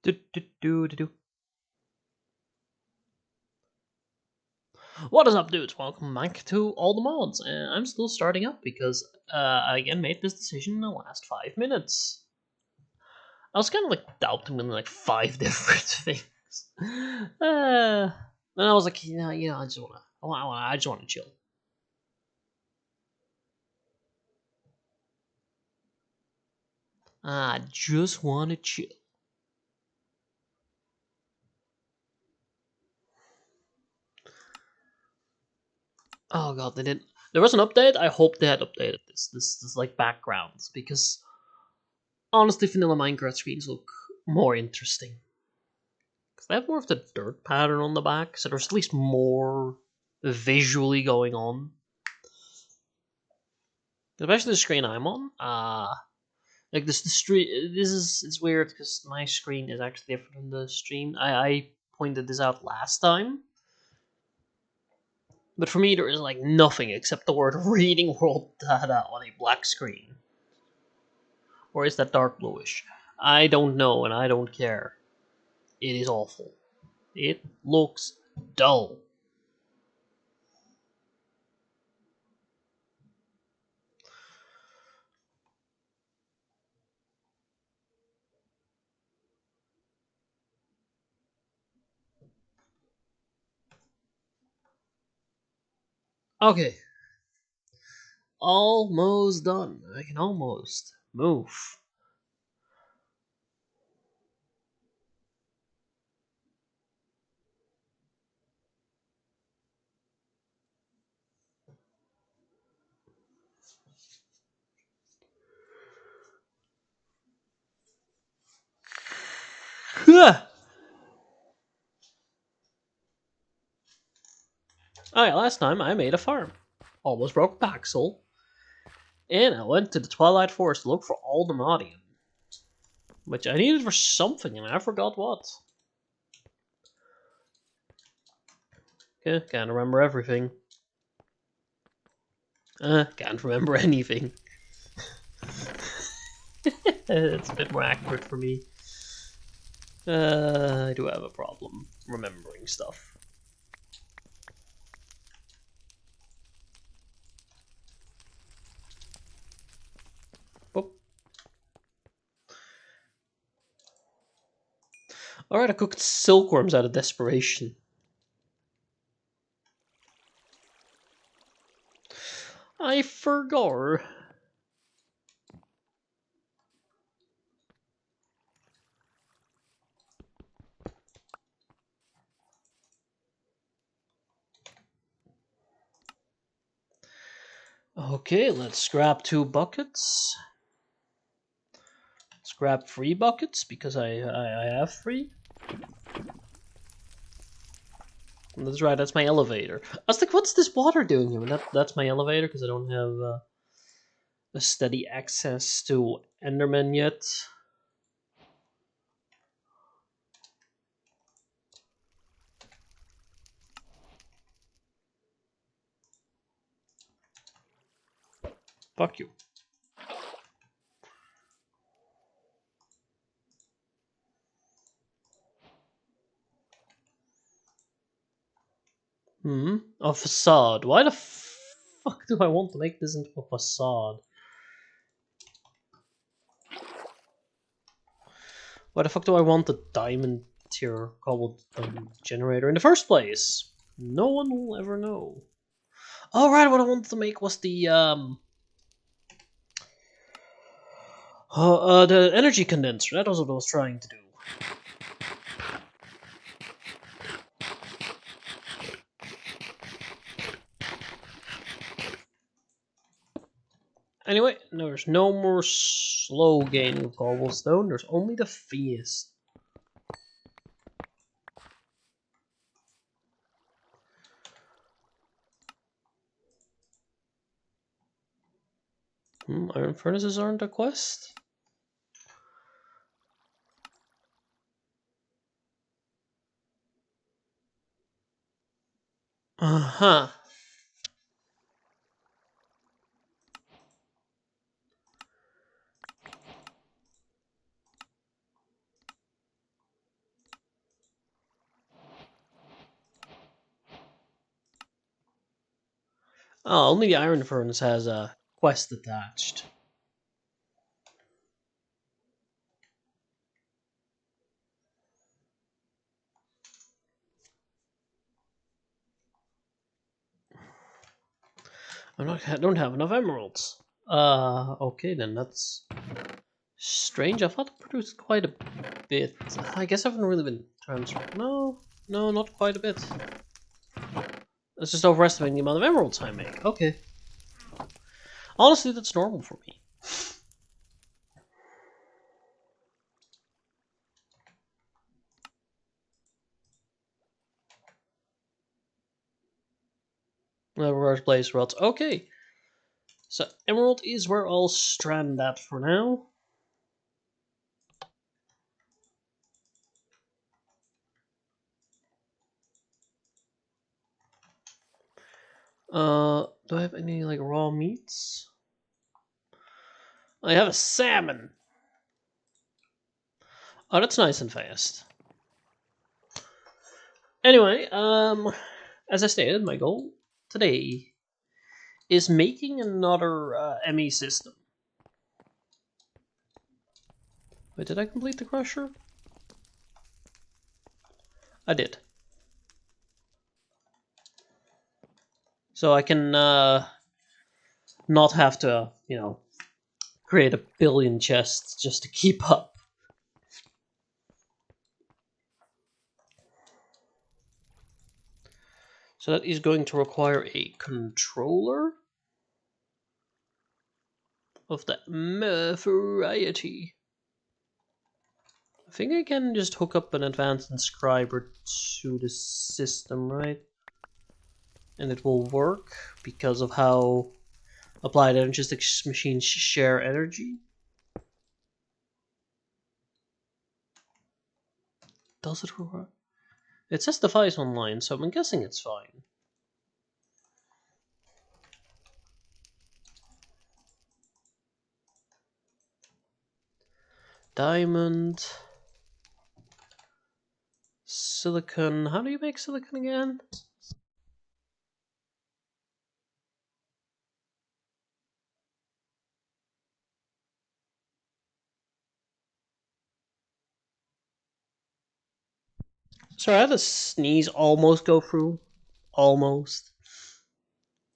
Do, do, do, do, do. What is up, dudes? Welcome back to all the mods. I'm still starting up because I again made this decision in the last 5 minutes. I was kind of like doubting in like 5 different things. And I was like, I just wanna chill. I just wanna chill. Oh god, they didn't. There was an update. I hope they had updated this like backgrounds because honestly, vanilla Minecraft screens look more interesting. Because they have more of the dirt pattern on the back, so there's at least more visually going on. Especially the screen I'm on. Like this, the stream. This is it's weird because my screen is actually different from the stream. I pointed this out last time, but for me there is like nothing except the word "reading world data" on a black screen. Or is that dark bluish? I don't know, and I don't care. It is awful. It looks dull. Okay, almost done. I can almost move. Alright, last time I made a farm. Almost broke a Paxel. And I went to the Twilight Forest to look for Aldemodium. Which I needed for something, and I forgot what. Okay, can't remember everything. Can't remember anything. It's a bit more accurate for me. I do have a problem remembering stuff. Boop. Alright, I cooked silkworms out of desperation. I forgot. Okay, let's grab 2 buckets. Let's grab 3 buckets because I have 3. That's right, that's my elevator. I was like, what's this water doing here? That's my elevator because I don't have a steady access to Enderman yet. Fuck you. A facade. Why the fuck do I want to make this into a facade? Why the fuck do I want a diamond tier cobblestone generator in the first place? No one will ever know. Oh right, what I wanted to make was the energy condenser. That was what I was trying to do. Anyway, there's no more slow gaining of cobblestone. There's only the fast. Iron furnaces aren't a quest? Uh-huh. Oh, only the Iron Furnace has a quest attached. I don't have enough emeralds. Okay then, that's strange. I thought it produced quite a bit. I guess I haven't really been transferred. No, not quite a bit. It's just overestimating the amount of emeralds I make. Okay. Honestly, that's normal for me. Reverse blaze rods. Okay. So emerald is where I'll strand that for now. Do I have any like raw meats? I have a salmon. Oh, that's nice and fast. Anyway, as I stated, my goal today is making another ME system. Wait, did I complete the crusher? I did. So I can not have to, create a billion chests just to keep up. So that is going to require a controller of the variety. I think I can just hook up an advanced inscriber to the system, right? And it will work because of how applied energistic machines share energy. Does it work? It says device online, so I'm guessing it's fine. Diamond. Silicon. How do you make silicon again? Sorry, I had a sneeze almost go through. Almost.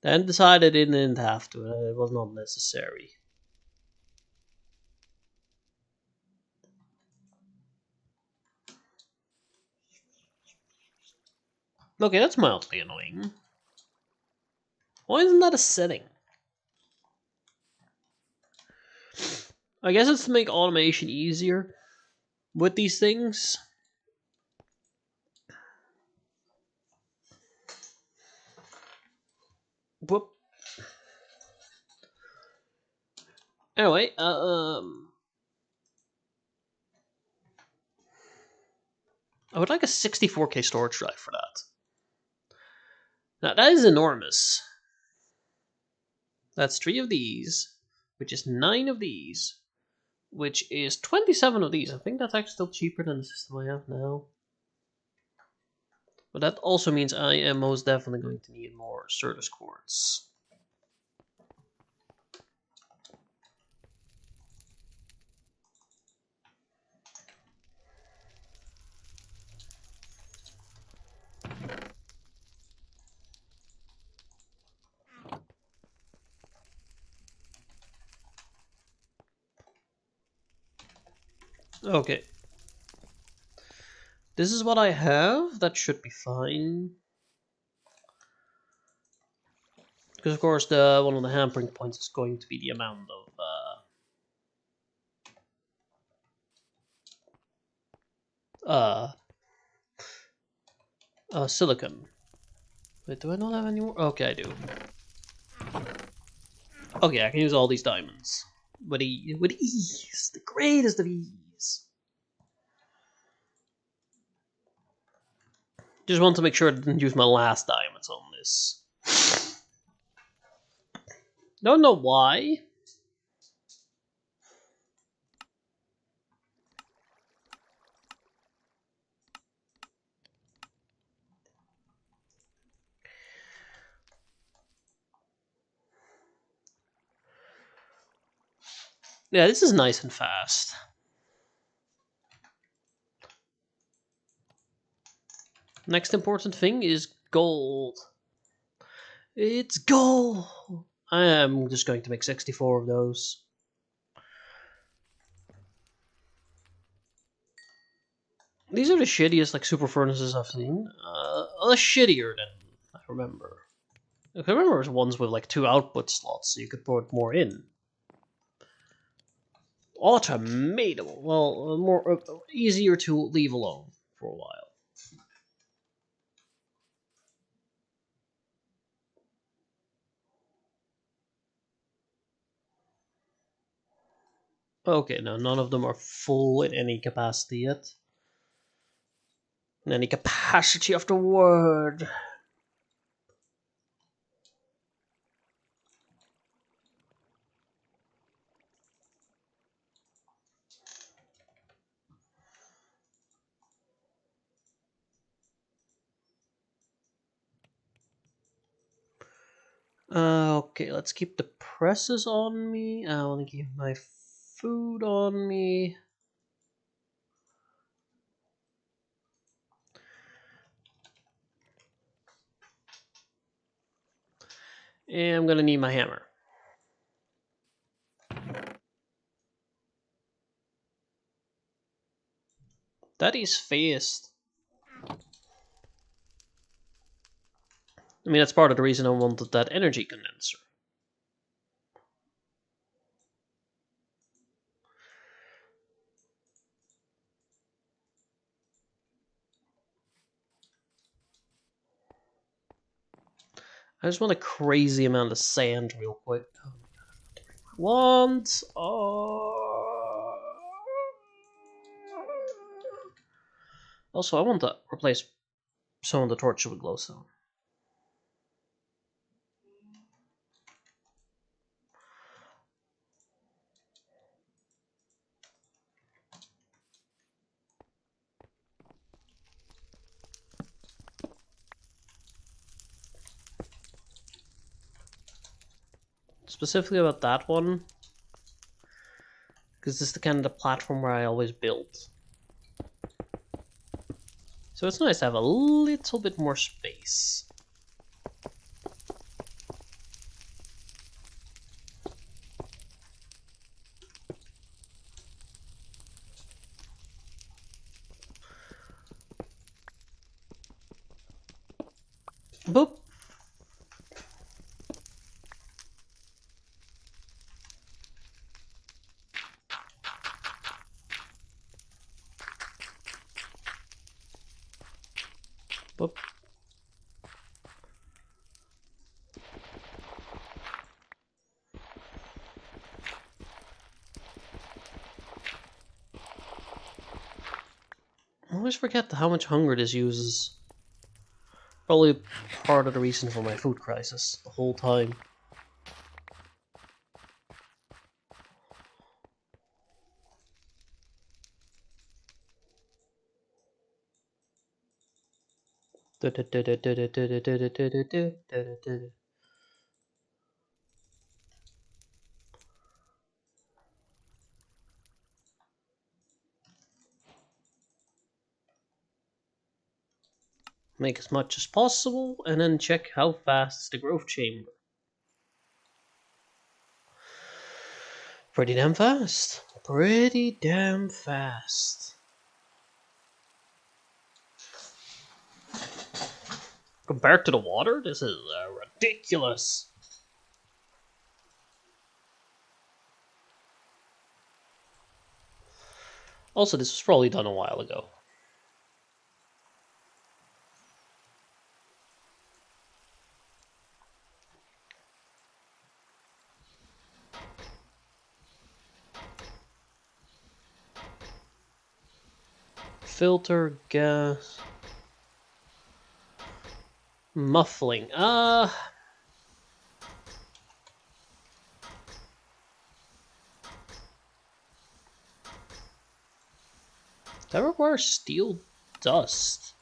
Then decided it didn't have to. It was not necessary. Okay, that's mildly annoying. Why isn't that a setting? I guess it's to make automation easier with these things. Whoop. Anyway, I would like a 64K storage drive for that. Now, that is enormous. That's 3 of these, which is 9 of these, which is 27 of these. I think that's actually still cheaper than the system I have now. But that also means I am most definitely going to need more Certus quartz. Okay. This is what I have. That should be fine. Because of course the one of the hampering points is going to be the amount of silicon. Wait, do I not have any more? Okay, I do. Okay, I can use all these diamonds. With ease. The greatest of ease. Just want to make sure I didn't use my last diamonds on this. Don't know why. Yeah, this is nice and fast. Next important thing is gold. It's gold! I am just going to make 64 of those. These are the shittiest like super furnaces I've seen. Shittier than I remember. I remember it was ones with like 2 output slots, so you could put more in. Automatable. Well, more easier to leave alone for a while. Okay, now none of them are full in any capacity yet. In any capacity of the word. Okay, let's keep the presses on me. I want to keep my food on me. And I'm gonna need my hammer. That is fast. I mean, that's part of the reason I wanted that energy condenser. I just want a crazy amount of sand real quick. Want? Also, I want to replace some of the torches with glowstone. Specifically about that one, because this is the kind of the platform where I always build. So it's nice to have a little bit more space. Boop. Boop. I always forget how much hunger this uses. Probably part of the reason for my food crisis the whole time. Make as much as possible, and then check how fast is the growth chamber. Pretty damn fast. Pretty damn fast. Compared to the water, this is ridiculous. Also, this was probably done a while ago. Filter, gas... Muffling. That requires steel dust.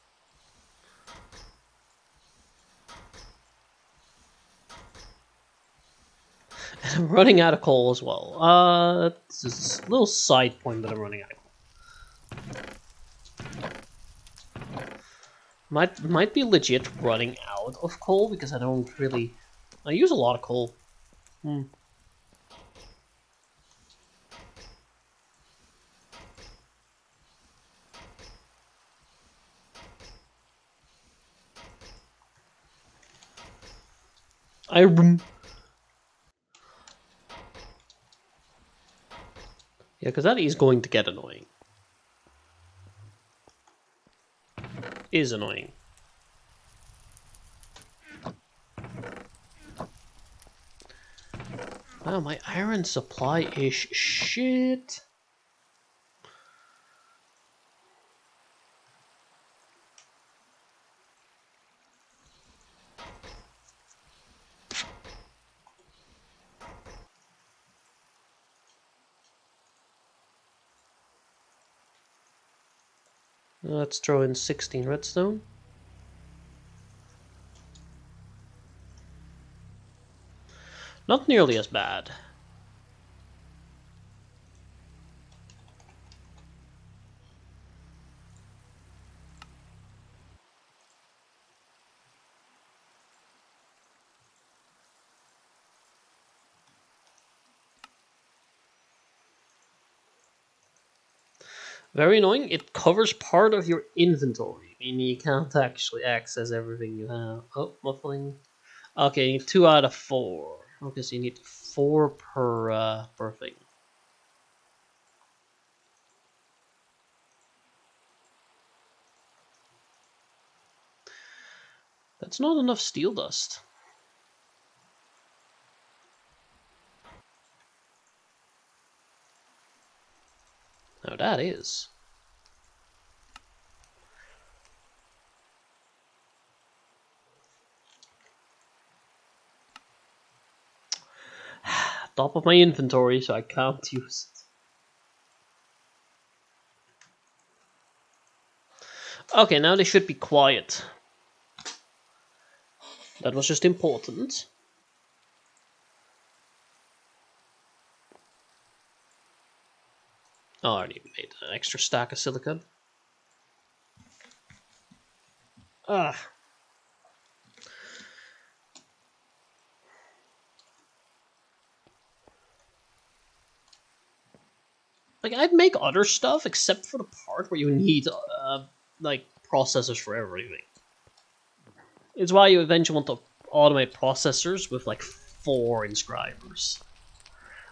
And I'm running out of coal as well. It's just a little side point that I'm running out of coal. Might be legit running out of coal because I don't really... I use a lot of coal. Yeah, because that is going to get annoying. Is annoying. Wow, my iron supply is shit. Let's throw in 16 redstone. Not nearly as bad. Very annoying. It covers part of your inventory, meaning you can't actually access everything you have. Oh, muffling. Okay, you need 2 out of 4. Okay, so you need 4 per thing. That's not enough steel dust. No, that is. Top of my inventory, so I can't use it. Okay, now they should be quiet. That was just important. Oh, I already made an extra stack of silicon. Ah. Like, I'd make other stuff except for the part where you need, like, processors for everything. It's why you eventually want to automate processors with, like, 4 inscribers.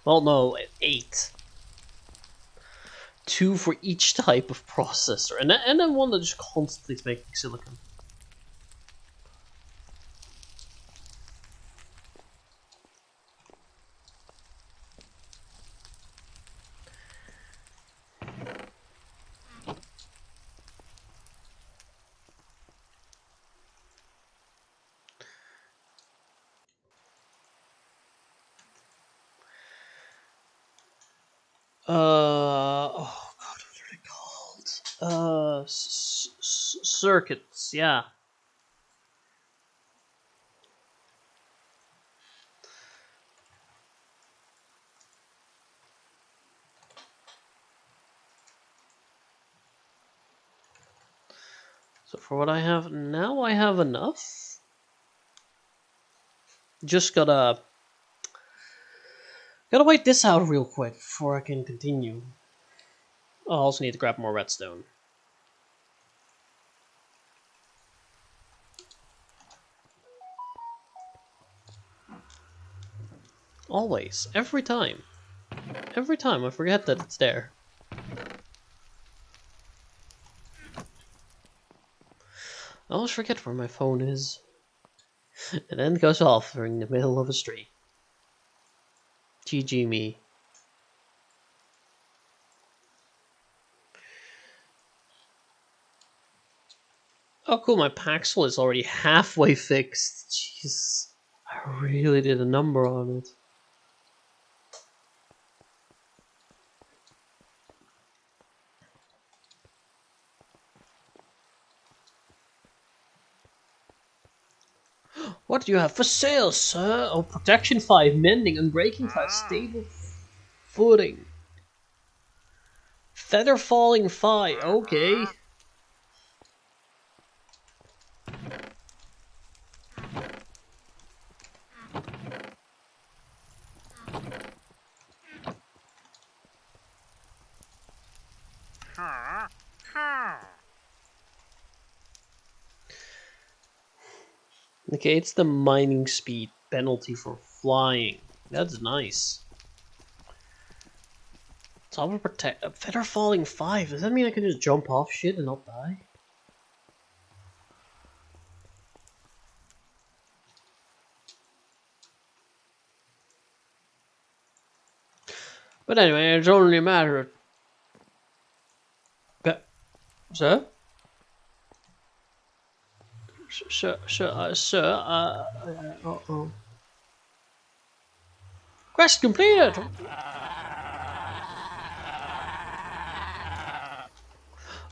Well, no, 8. 2 for each type of processor, and then one that just constantly is making silicon. Oh god, what are they called? Circuits, yeah. So for what I have now, I have enough. Just gotta wait this out real quick before I can continue. Oh, I also need to grab more redstone. Always. Every time. Every time I forget that it's there. I always forget where my phone is. And then it goes off during the middle of a stream. GG me. Oh cool, my Paxel is already halfway fixed. Jeez. I really did a number on it. What do you have for sale, sir? Oh, protection 5, mending, unbreaking 5, stable footing. Feather falling 5, okay. Okay, it's the mining speed penalty for flying. That's nice. Top of protect feather falling 5. Does that mean I can just jump off shit and not die? But anyway, it's only a matter of... Sir? Uh-oh. Quest completed!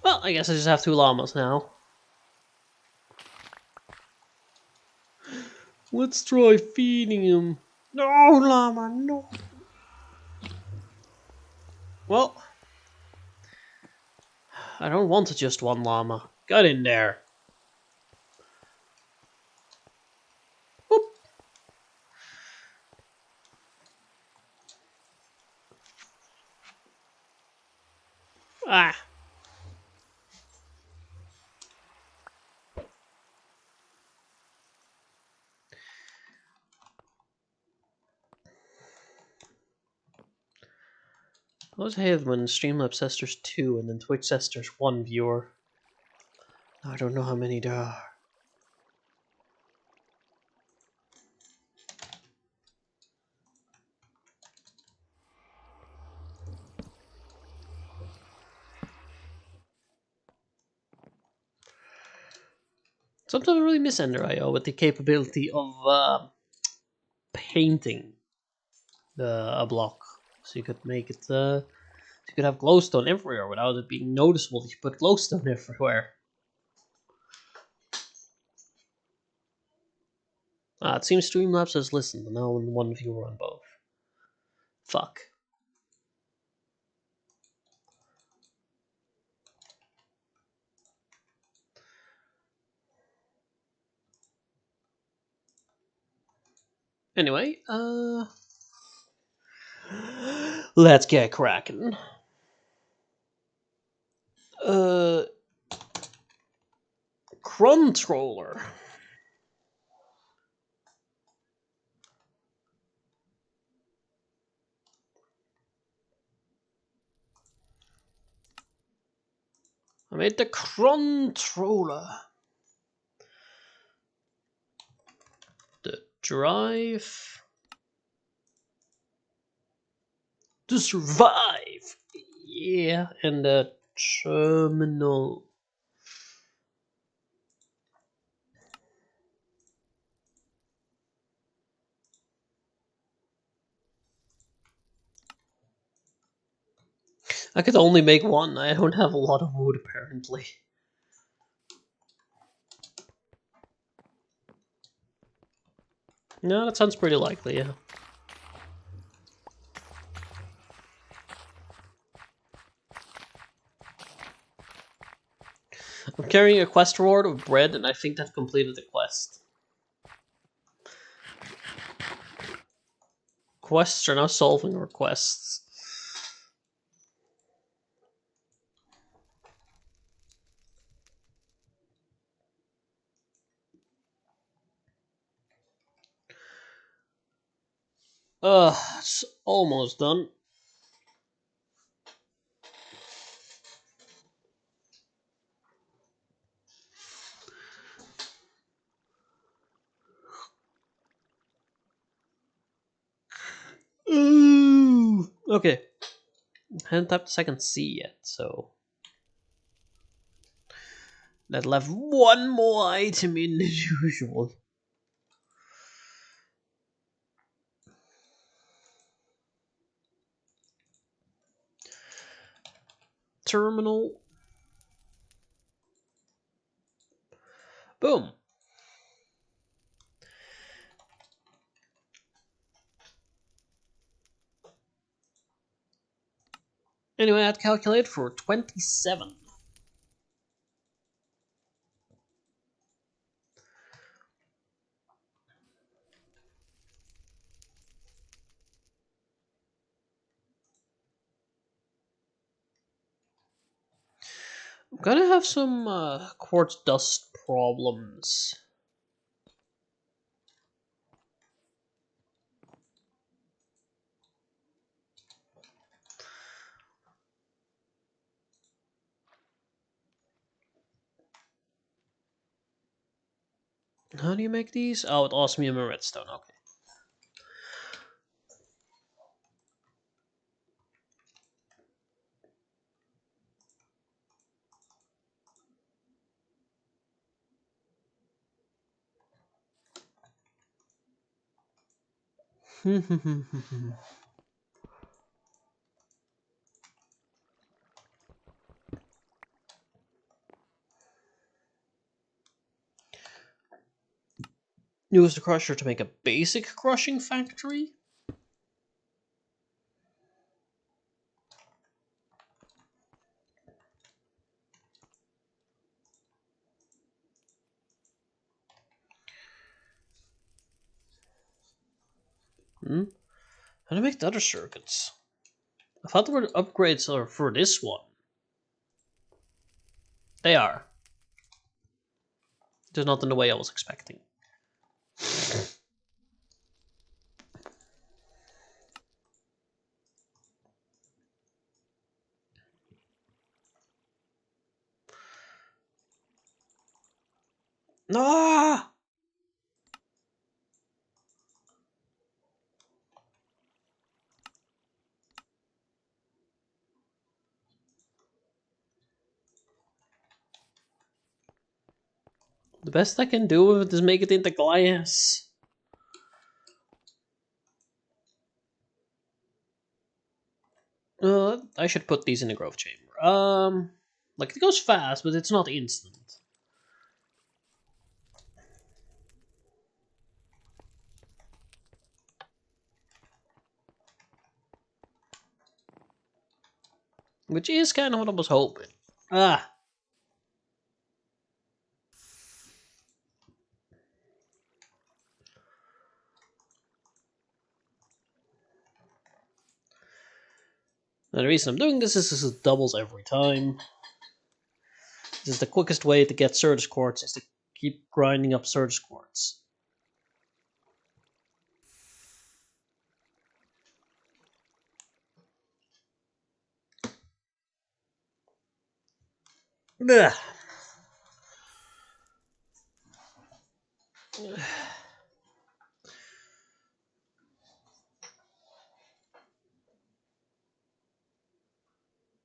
Well, I guess I just have 2 llamas now. Let's try feeding him. No, llama, no! Well, I don't want just 1 llama. Get in there. Boop. Ah. I was ahead when Streamlabs says there's 2 and then Twitch says there's 1 viewer. I don't know how many there are. Sometimes I really miss Ender.io with the capability of painting a block. So you could make it, you could have glowstone everywhere without it being noticeable that you put glowstone everywhere. It seems Streamlabs has listened and now 1 viewer on both. Fuck. Anyway, let's get cracking. Controller. I made the controller. The drive. To survive. Yeah, and the terminal. I could only make 1. I don't have a lot of wood apparently. No, that sounds pretty likely, yeah. I'm carrying a quest reward of bread, and I think that completed the quest. Quests are now solving requests. It's almost done. Ooh. Okay. I haven't tapped the second C yet, so... That'll have 1 more item in as usual. Terminal. Boom. Anyway, I'd calculate for 27. I'm gonna have some quartz dust problems. How do you make these? Oh, with osmium and redstone. Okay. Use the crusher to make a basic crushing factory? Hmm? How to make the other circuits? I thought there were upgrades for this one. They are. Just not in the way I was expecting. Ah! The best I can do with it is make it into glass. I should put these in the growth chamber. Like it goes fast, but it's not instant. Which is kind of what I was hoping. Ah. Now the reason I'm doing this is it doubles every time. This is the quickest way to get Certus quartz is to keep grinding up Certus quartz. Ugh.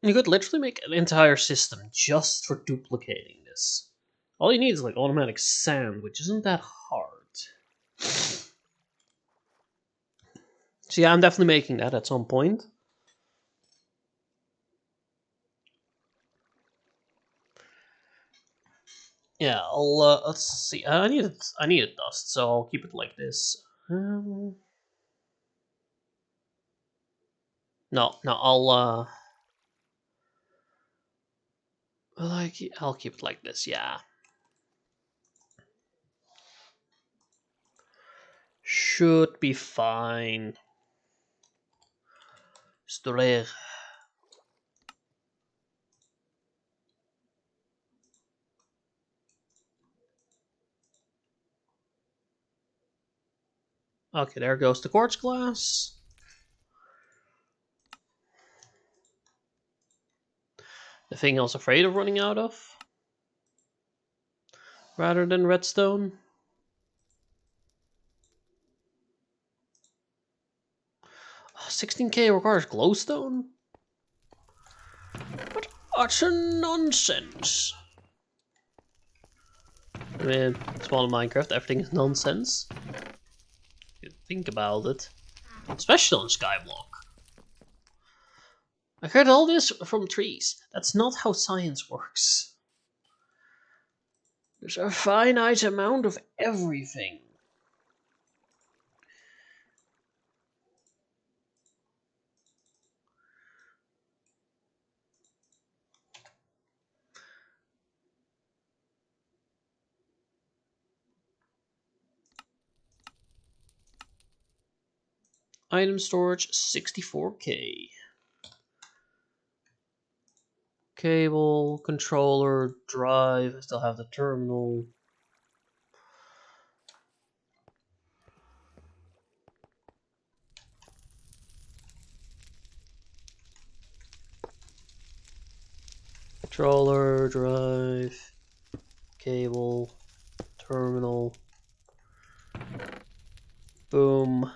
You could literally make an entire system just for duplicating this. All you need is like automatic sand, which isn't that hard. So yeah, I'm definitely making that at some point. Yeah, I'll let's see. I need a dust, so I'll keep it like this. No, I'll keep it like this. Yeah, should be fine. Storer. Okay, there goes the quartz glass. The thing I was afraid of running out of. Rather than redstone. 16k requires glowstone? What utter nonsense. I mean, small Minecraft, everything is nonsense. You think about it. Especially on Skyblock. I heard all this from trees. That's not how science works. There's a finite amount of everything. Item storage 64k. Cable, controller, drive. I still have the terminal. Controller, drive, cable, terminal. Boom.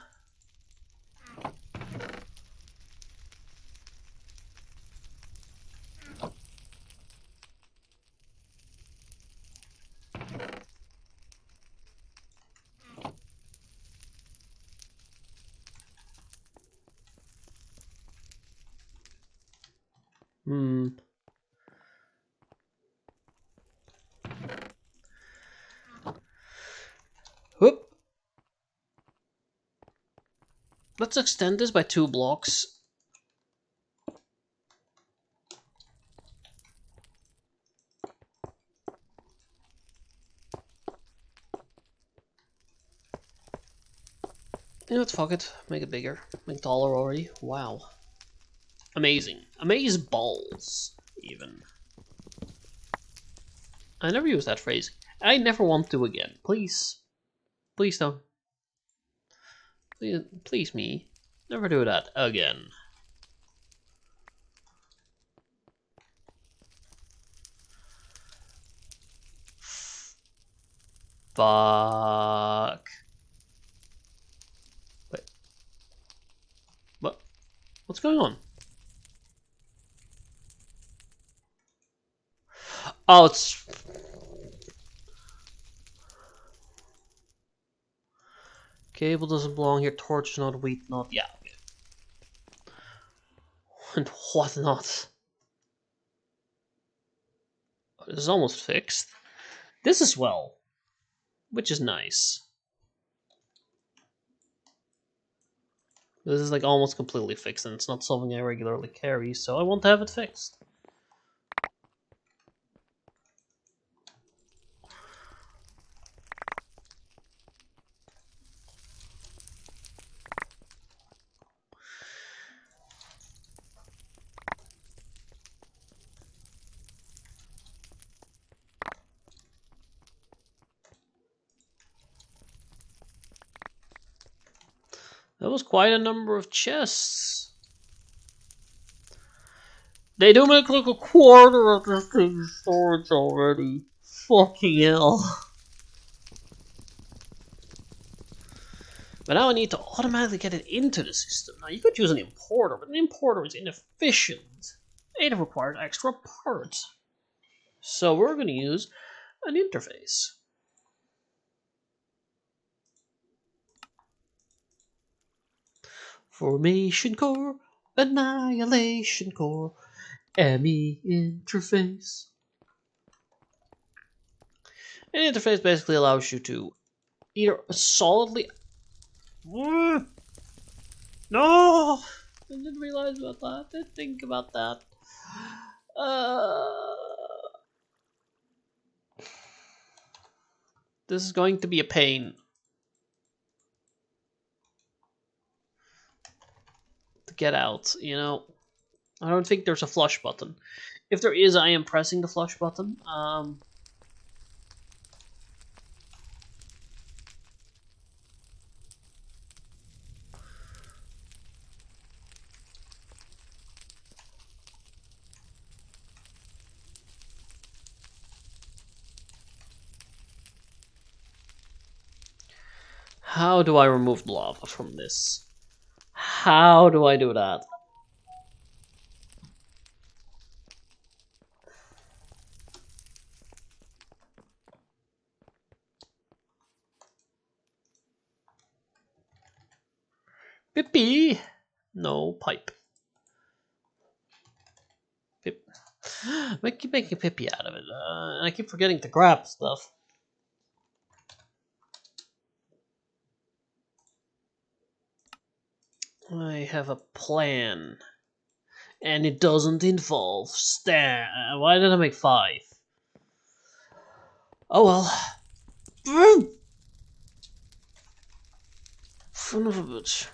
Whoop. Let's extend this by 2 blocks. You know what, fuck it. Make it bigger. Make it taller already. Wow. Amazing. Amaze balls, even. I never use that phrase. I never want to again. Please. Please don't. Please me. Never do that again. Fuck. Wait. What? What's going on? Oh, it's... Cable doesn't belong here. Torch not, wheat not. Yeah, okay. And what not? This is almost fixed. This as well. Which is nice. This is like almost completely fixed and it's not something I regularly carry, so I want to have it fixed. That was quite a number of chests. They do make like a quarter of this thing's storage already. Fucking hell. But now I need to automatically get it into the system. Now you could use an importer, but an importer is inefficient. It requires extra parts. So we're going to use an interface. Formation core, annihilation core, ME interface. An interface basically allows you to either solidly... No! I didn't realize about that. I didn't think about that. This is going to be a pain. To get out, you know. I don't think there's a flush button. If there is, I am pressing the flush button. How do I remove the lava from this? How do I do that? Pippi! No, pipe. Pip. I keep making Pippi out of it, and I keep forgetting to grab stuff. I have a plan. And it doesn't involve Stan. Why did I make 5? Oh well. Son of a bitch.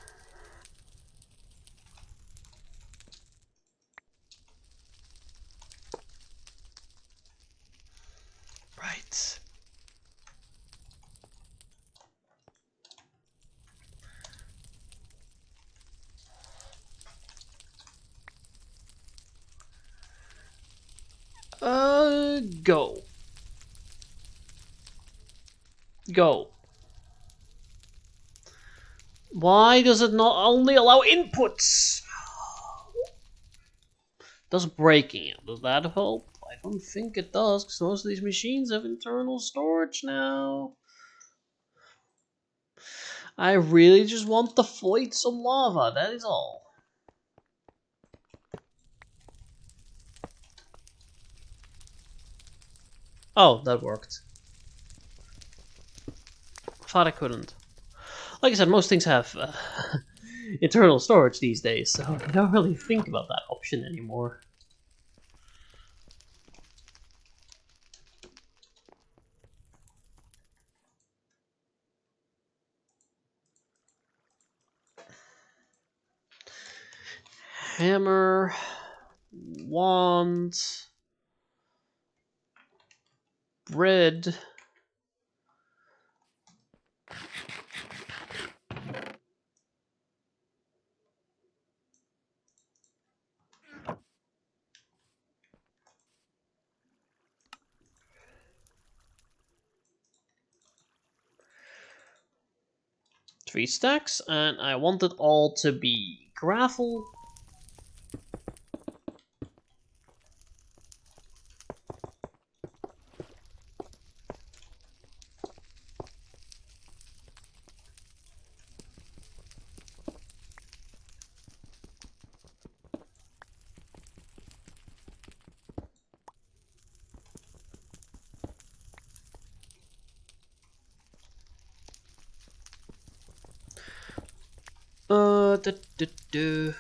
Go. Go. Why does it not only allow inputs? Does breaking it, does that help? I don't think it does, because most of these machines have internal storage now. I really just want to fight some lava, that is all. Oh, that worked. Thought I couldn't. Like I said, most things have internal storage these days, so I don't really think about that option anymore. Hammer, wand, bread. Three stacks, and I want it all to be gravel. Da, da, da.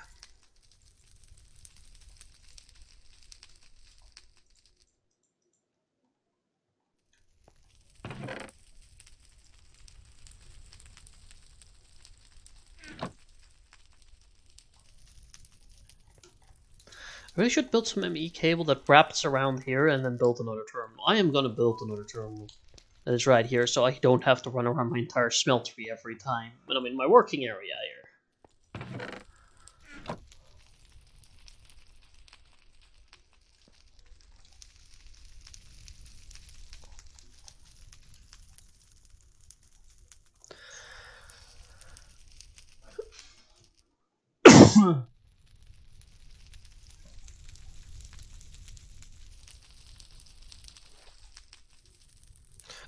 I really should build some ME cable that wraps around here and then build another terminal. I am gonna build another terminal that is right here, so I don't have to run around my entire smeltery every time when I'm in my working area here.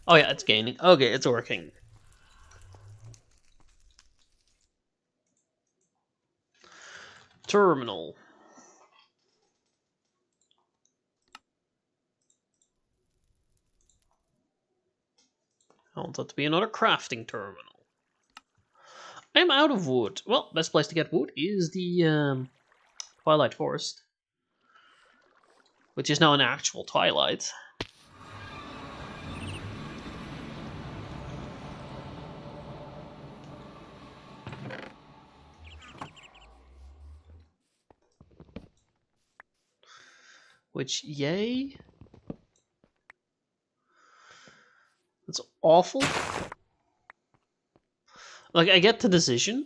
Oh yeah, it's gaining. Okay, it's working. Terminal. I want that to be another crafting terminal. I'm out of wood. Well, best place to get wood is the Twilight Forest, which is now an actual Twilight. Which, yay. That's awful. Like, I get the decision,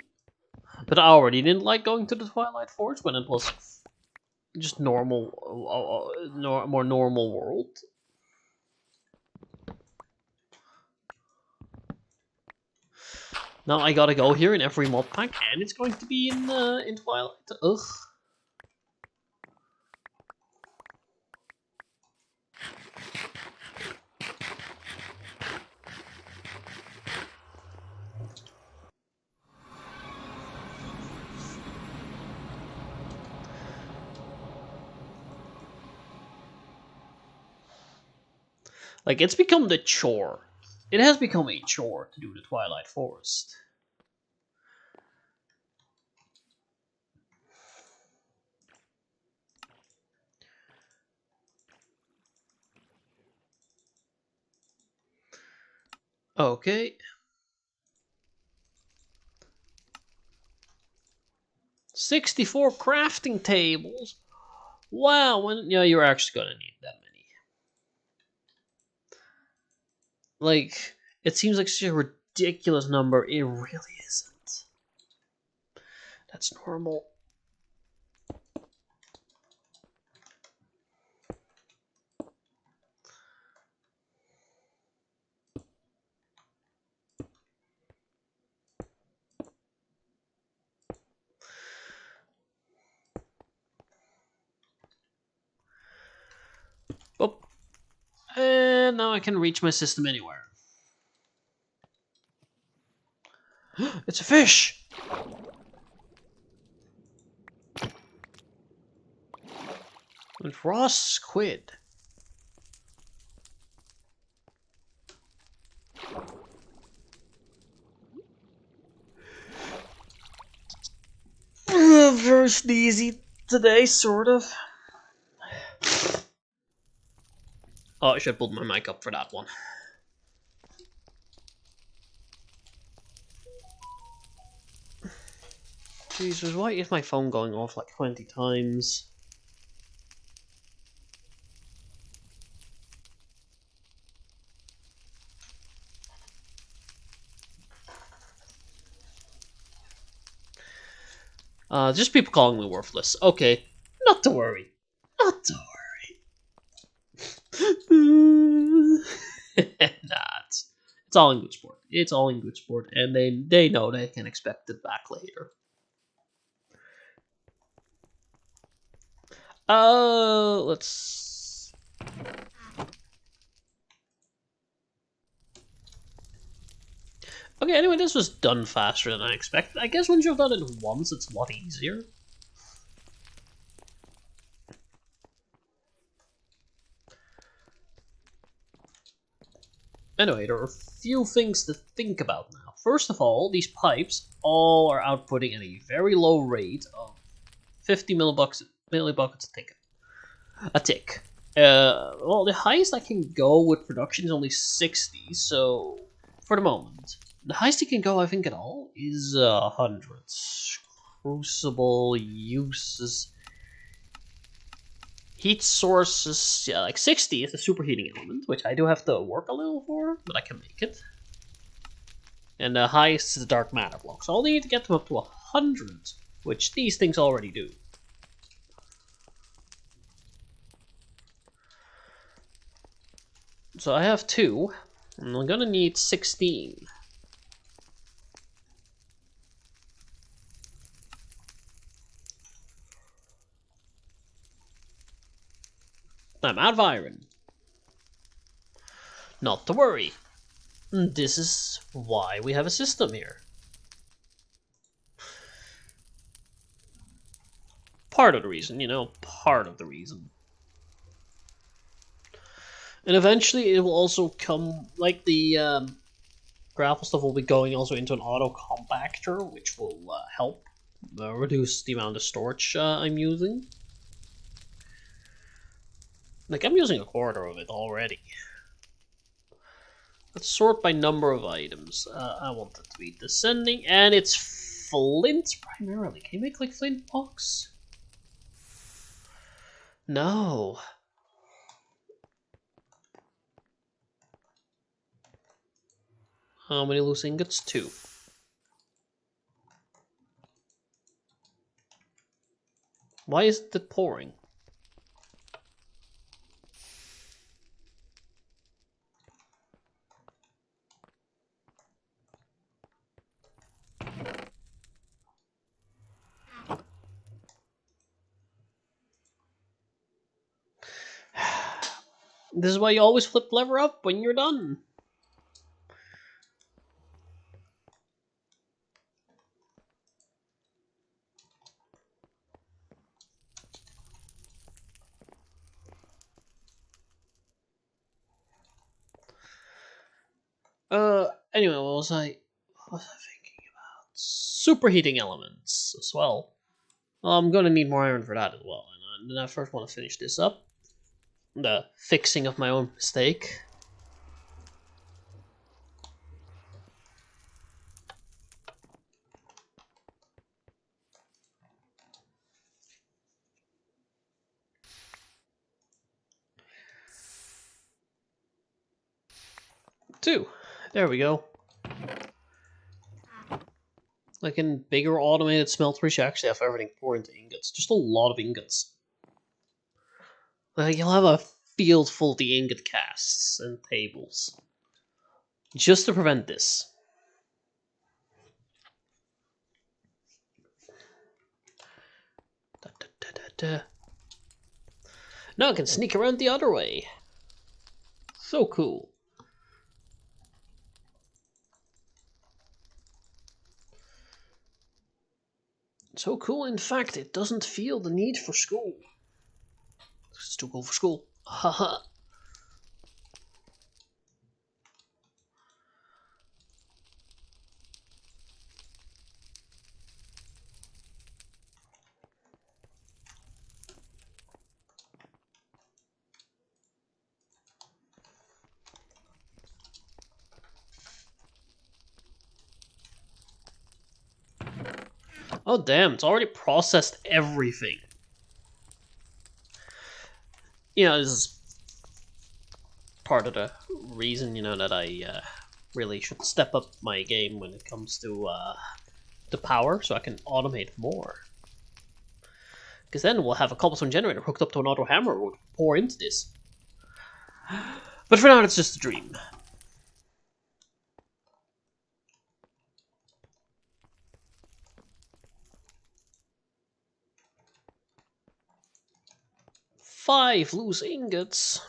but I already didn't like going to the Twilight Forest when it was just normal, more normal world. Now I gotta go here in every mod pack, and it's going to be in Twilight. Ugh. Like, it's become the chore. It has become a chore to do the Twilight Forest. Okay. 64 crafting tables. Wow, yeah, you're actually gonna need that many. Like, it seems like such a ridiculous number. It really isn't. That's normal. Oh, and now I can reach my system anywhere. It's a fish! And raw squid. Very sneezy today, sort of. Oh, I should have pulled my mic up for that one. Jesus, why is my phone going off like 20 times? Just people calling me worthless. Okay, not to worry. Not to worry. Nah, it's all in good sport. It's all in good sport, and they know they can expect it back later. Let's... Okay, anyway, this was done faster than I expected. I guess once you've done it once, it's a lot easier. Anyway, there are a few things to think about now. First of all, these pipes all are outputting at a very low rate of 50 millibuckets a tick. Well, the highest I can go with production is only 60, so for the moment. The highest you can go, I think, at all is 100. Crucible uses heat sources, yeah, like 60 is the superheating element, which I do have to work a little for, but I can make it. And the highest is the dark matter block, so I'll need to get them up to 100, which these things already do. So I have 2, and I'm gonna need 16. I'm out of iron. Not to worry. This is why we have a system here. Part of the reason, part of the reason. And eventually it will also come, like the grapple stuff will be going also into an auto compactor, which will help reduce the amount of storage I'm using. Like, I'm using a quarter of it already. Let's sort by number of items. I want it to be descending, and it's flint primarily. Can you make, like, flint blocks? No. How many loose ingots? 2. Why isn't it pouring? This is why you always flip lever up when you're done. Anyway, what was I thinking about? Superheating elements as well. I'm gonna need more iron for that as well. And then I first want to finish this up. The fixing of my own mistake. Two. There we go. Like in bigger automated smelters, you actually have everything pour into ingots. Just a lot of ingots. Like, you'll have a field full of the ingot casts and tables. Just to prevent this. Da, da, da, da, da. Now I can sneak around the other way. So cool. So cool, in fact, it doesn't feel the need for school. It's too cool for school. Haha. Oh damn, it's already processed everything. You know, this is part of the reason, you know, that I really should step up my game when it comes to the power, so I can automate more. Because then we'll have a cobblestone generator hooked up to an auto hammer would pour into this. But for now, it's just a dream. Five loose ingots.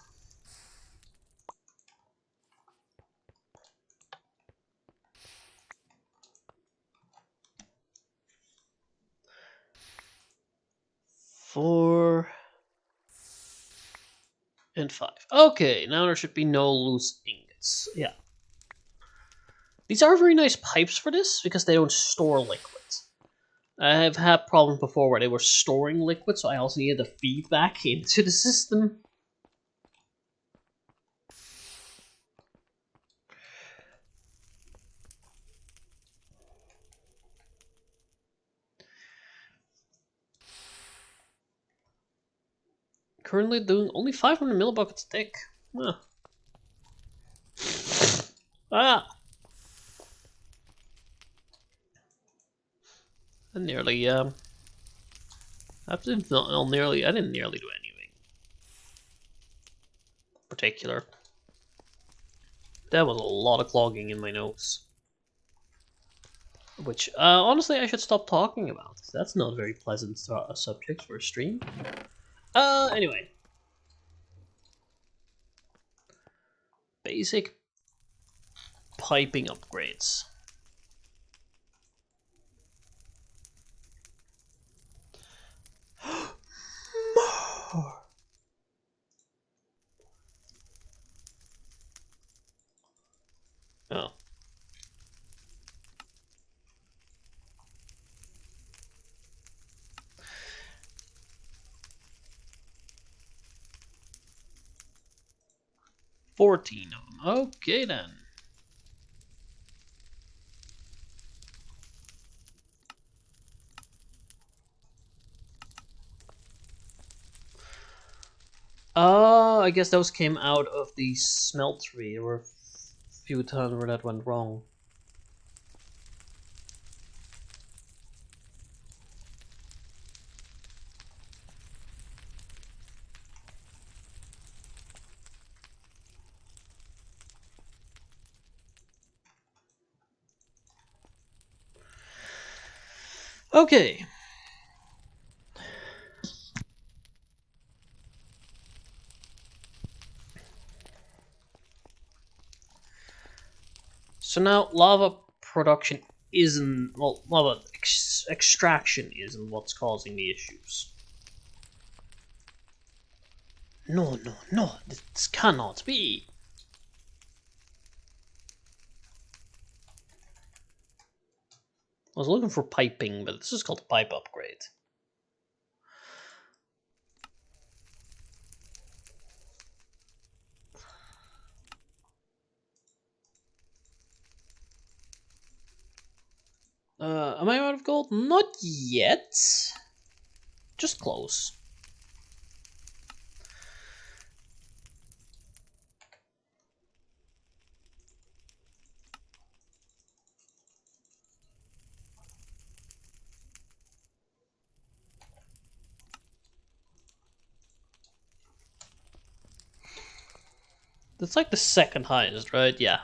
Four. And 5. Okay, now there should be no loose ingots. Yeah. These are very nice pipes for this, because they don't store liquids. I've had problems before where they were storing liquid, so I also needed the feedback into the system. Currently doing only 500 millibuckets thick. Huh. Ah! I nearly, I didn't nearly do anything particular. That was a lot of clogging in my nose. Which, honestly, I should stop talking about. That's not a very pleasant subject for a stream. Anyway. Basic piping upgrades. More! Oh. $14 of them. Okay then. I guess those came out of the smeltery. There were a few times where that went wrong. Okay. So now lava production isn't, well, lava extraction isn't what's causing the issues. No, no, no, this cannot be. I was looking for piping, but this is called a pipe upgrade. Am I out of gold? Not yet. Just close. That's like the second highest, right? Yeah.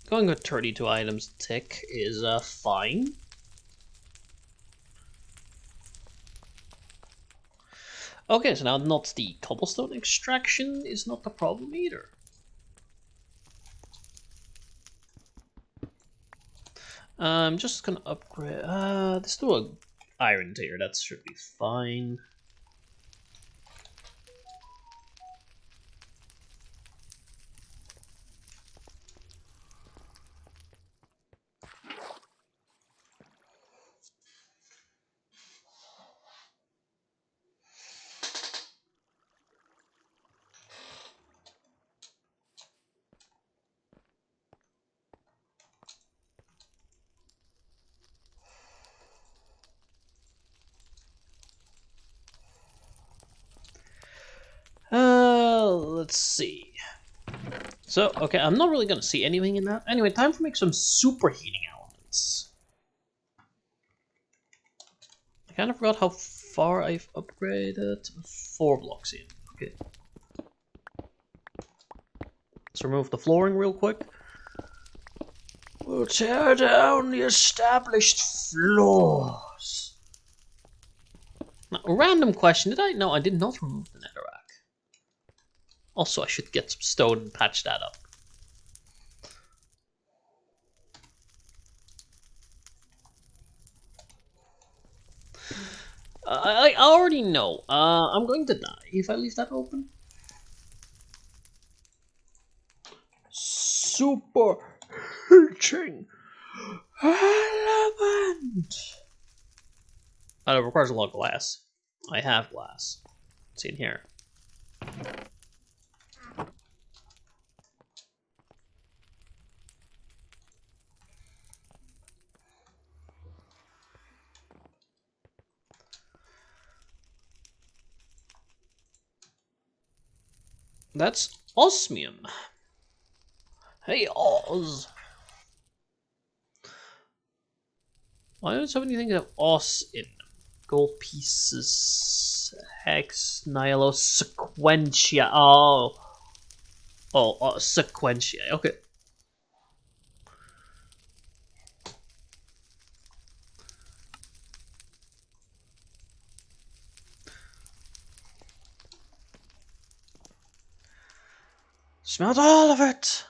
Going with 32 items tick is fine. Okay, so now not the cobblestone extraction is not the problem either. I'm just gonna upgrade. Let's do a iron tier. That should be fine. Let's see. So, okay, I'm not really gonna see anything in that. Anyway, time to make some superheating elements. I kind of forgot how far I've upgraded. 4 blocks in. Okay. Let's remove the flooring real quick. We'll tear down the established floors. Now, a random question. Did I? No, I did not remove the netherrack. Also, I should get some stone and patch that up. I already know. I'm going to die if I leave that open. Super heating element. It requires a lot of glass. I have glass. It's in here. That's osmium. Hey, Oz. Why don't so many things have os in them? Gold pieces, hex, nihilo, sequentia. Sequentia. Okay. Smelt all of it.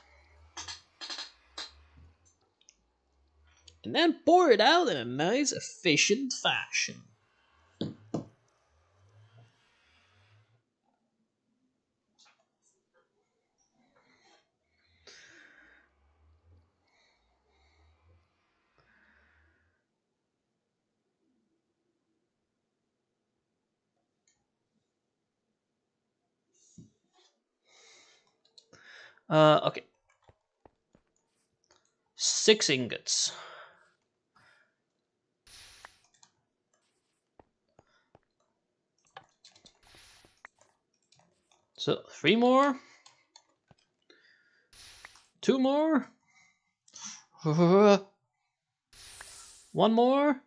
And then pour it out in a nice, efficient fashion. Okay. 6 ingots. So 3 more. 2 more. 1 more.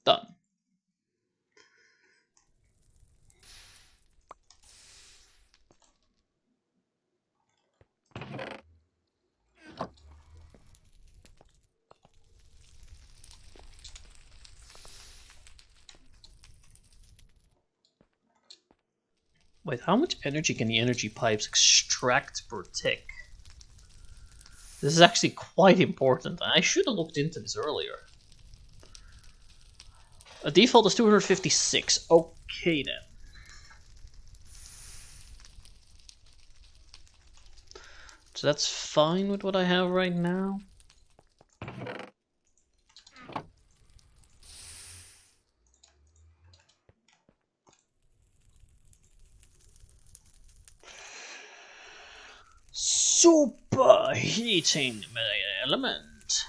Done. Wait, how much energy can the energy pipes extract per tick? This is actually quite important. I should have looked into this earlier. A default is 256. Okay then. So that's fine with what I have right now. Superheating element.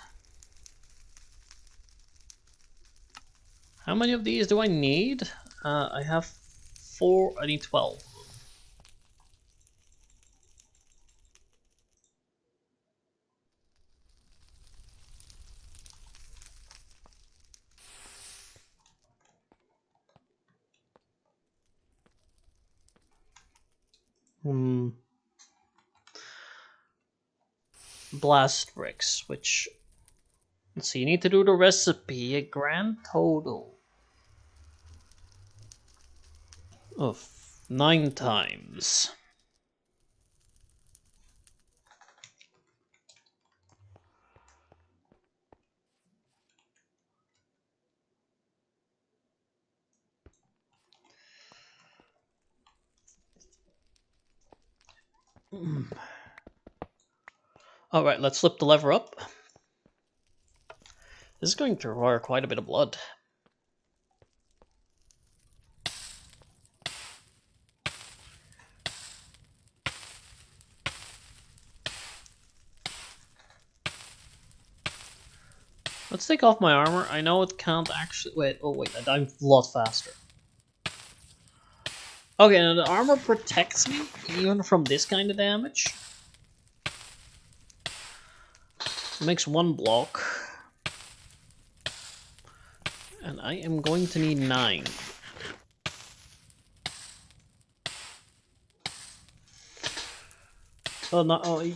How many of these do I need? I have 4. I need 12. Blast bricks, which... Let's see, you need to do the recipe. A grand total of 9 times. Alright, let's flip the lever up. This is going to require quite a bit of blood. Let's take off my armor. I know it can't actually... Wait, oh wait, I died a lot faster. Okay, now the armor protects me, even from this kind of damage. It makes 1 block. And I am going to need 9. Oh, no, oh,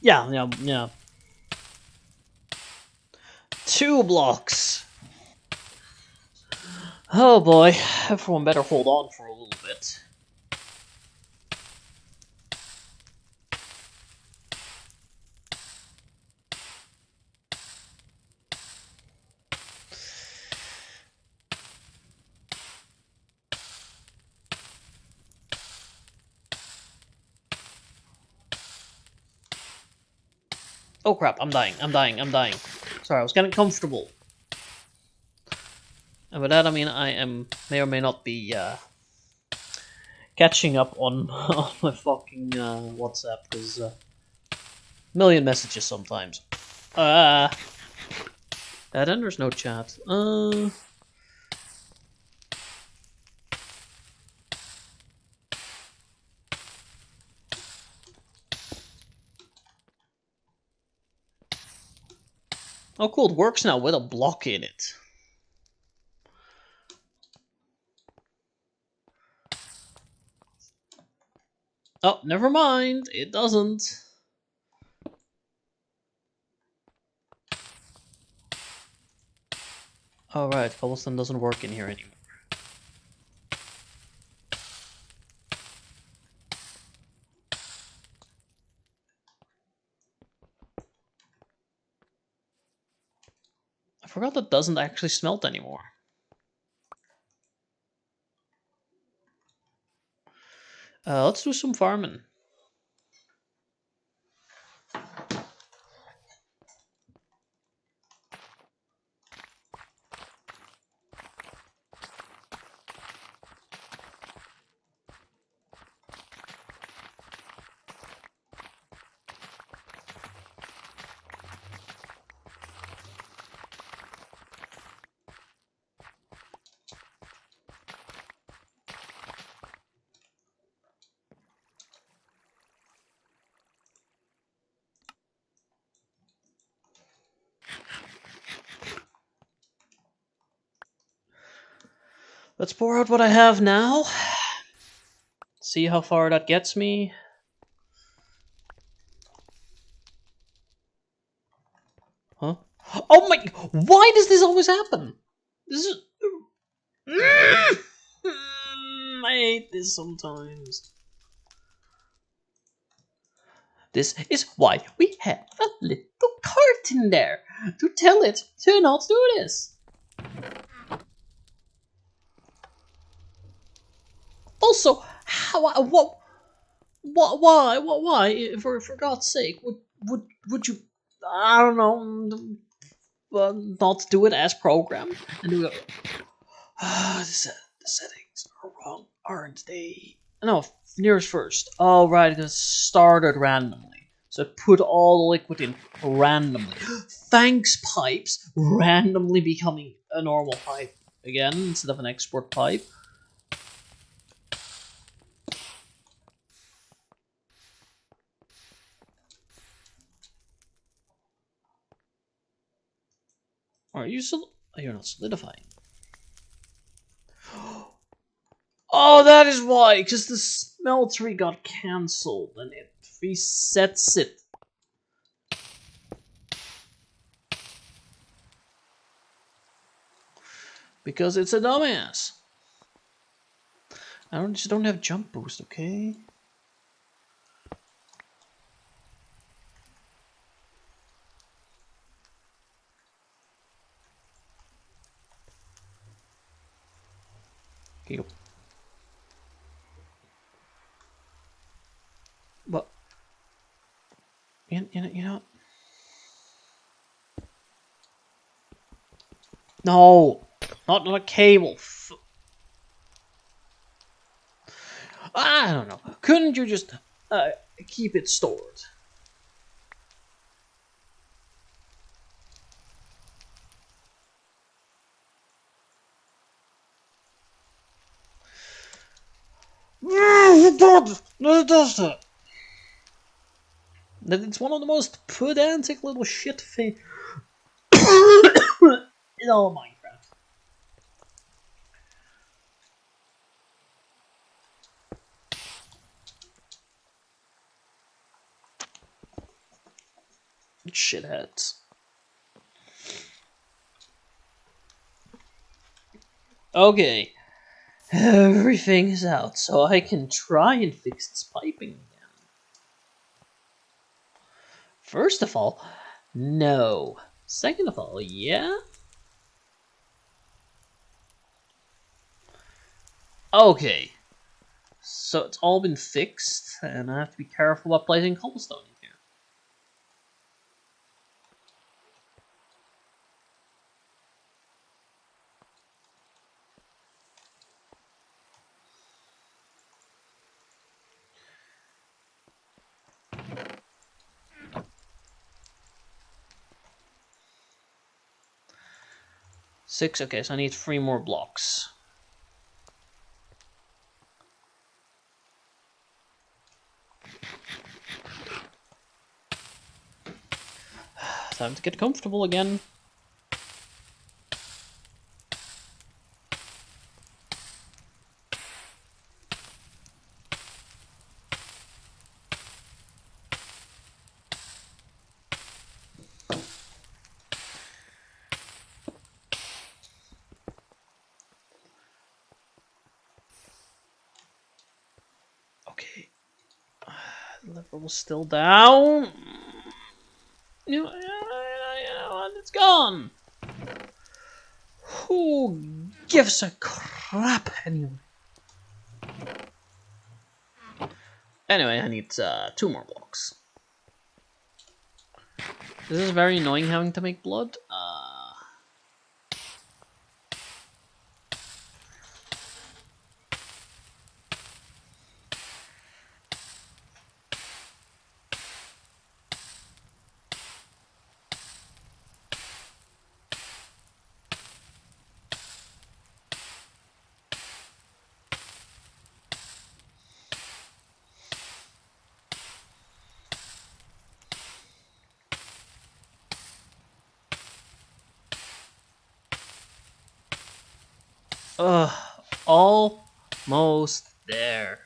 yeah. 2 blocks! Oh boy, everyone better hold on for a little bit. Oh crap, I'm dying. Sorry, I was getting comfortable. And by that I mean I may or may not be catching up on, on my fucking WhatsApp, because million messages sometimes. Then there's no chat. Oh cool, it works now with a block in it. Oh, never mind, it doesn't. Alright, cobblestone doesn't work in here anymore. I forgot that doesn't actually smelt anymore. Let's do some farming. Let's pour out what I have now. See how far that gets me. Huh? Oh my... Why does this always happen? This is... I hate this sometimes. This is why we have a little cart in there. To tell it to not do this. Also, how... Why? For God's sake, would you... I don't know... not do it as programmed and do it. The settings are wrong, aren't they? No, nearest first. Oh right, it started randomly, so it put all the liquid in randomly. Thanks, pipes randomly becoming a normal pipe again instead of an export pipe. Are you you're not solidifying? Oh, that is why, because the smeltery got cancelled and it resets it. Because it's a dumbass. just don't have jump boost, okay? Okay. But you know. No, not on a cable. I don't know. Couldn't you just keep it stored? No, does that. It's one of the most pedantic little shit things in all of Minecraft. Shitheads. Okay. Everything is out, so I can try and fix this piping again. First of all, no. Second of all, yeah? Okay. So it's all been fixed, and I have to be careful about placing cobblestone in here. Six, okay, so I need 3 more blocks. Time to get comfortable again. Okay. The level is still down. You know what? It's gone. Who gives a crap anyway? Anyway, I need 2 more blocks. This is very annoying having to make blood. Almost there.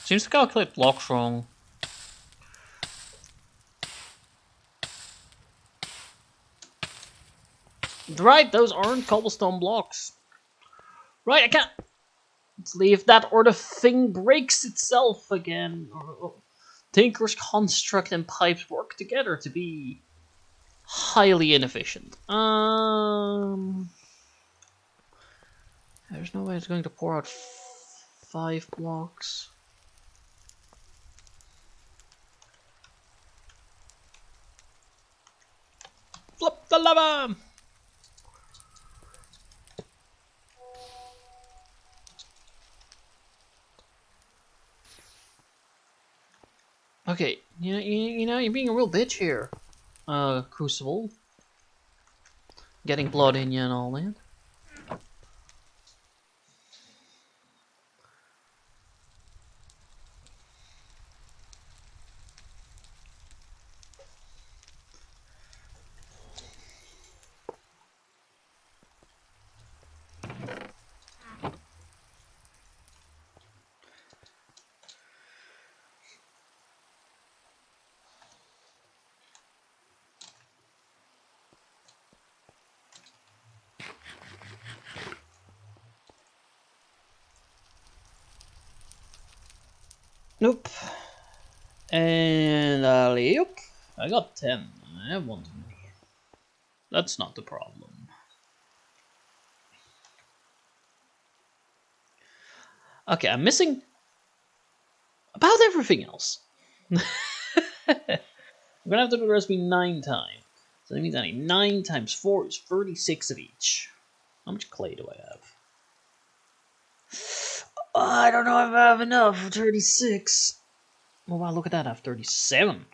Seems to calculate blocks wrong. Right, those aren't cobblestone blocks. Right, I can't leave that or the thing breaks itself again. Tinker's construct and pipes work together to be highly inefficient. There's no way it's going to pour out 5 blocks. Flip the lava! Okay, you know, you're being a real bitch here, Crucible. Getting blood in you and all that. Nope. And alley-oop. I got 10. I have one too many. That's not the problem. Okay, I'm missing about everything else. I'm gonna have to do the recipe 9 times. So that means I need 9 times 4 is 36 of each. How much clay do I have? I don't know if I have enough for 36. Oh wow, look at that, I have 37.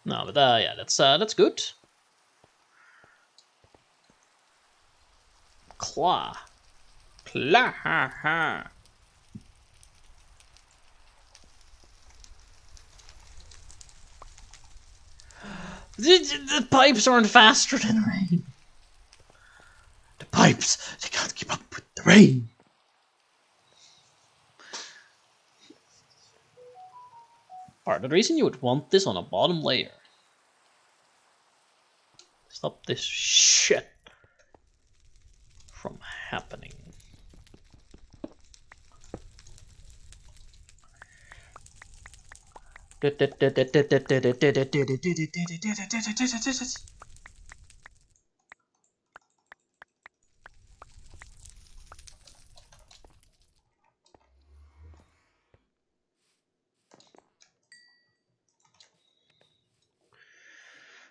No, but yeah, that's good. Claw. Claw, ha, ha. The pipes aren't faster than rain. The pipes, they can't keep up with the rain. Part of the reason you would want this on a bottom layer. Stop this shit from happening.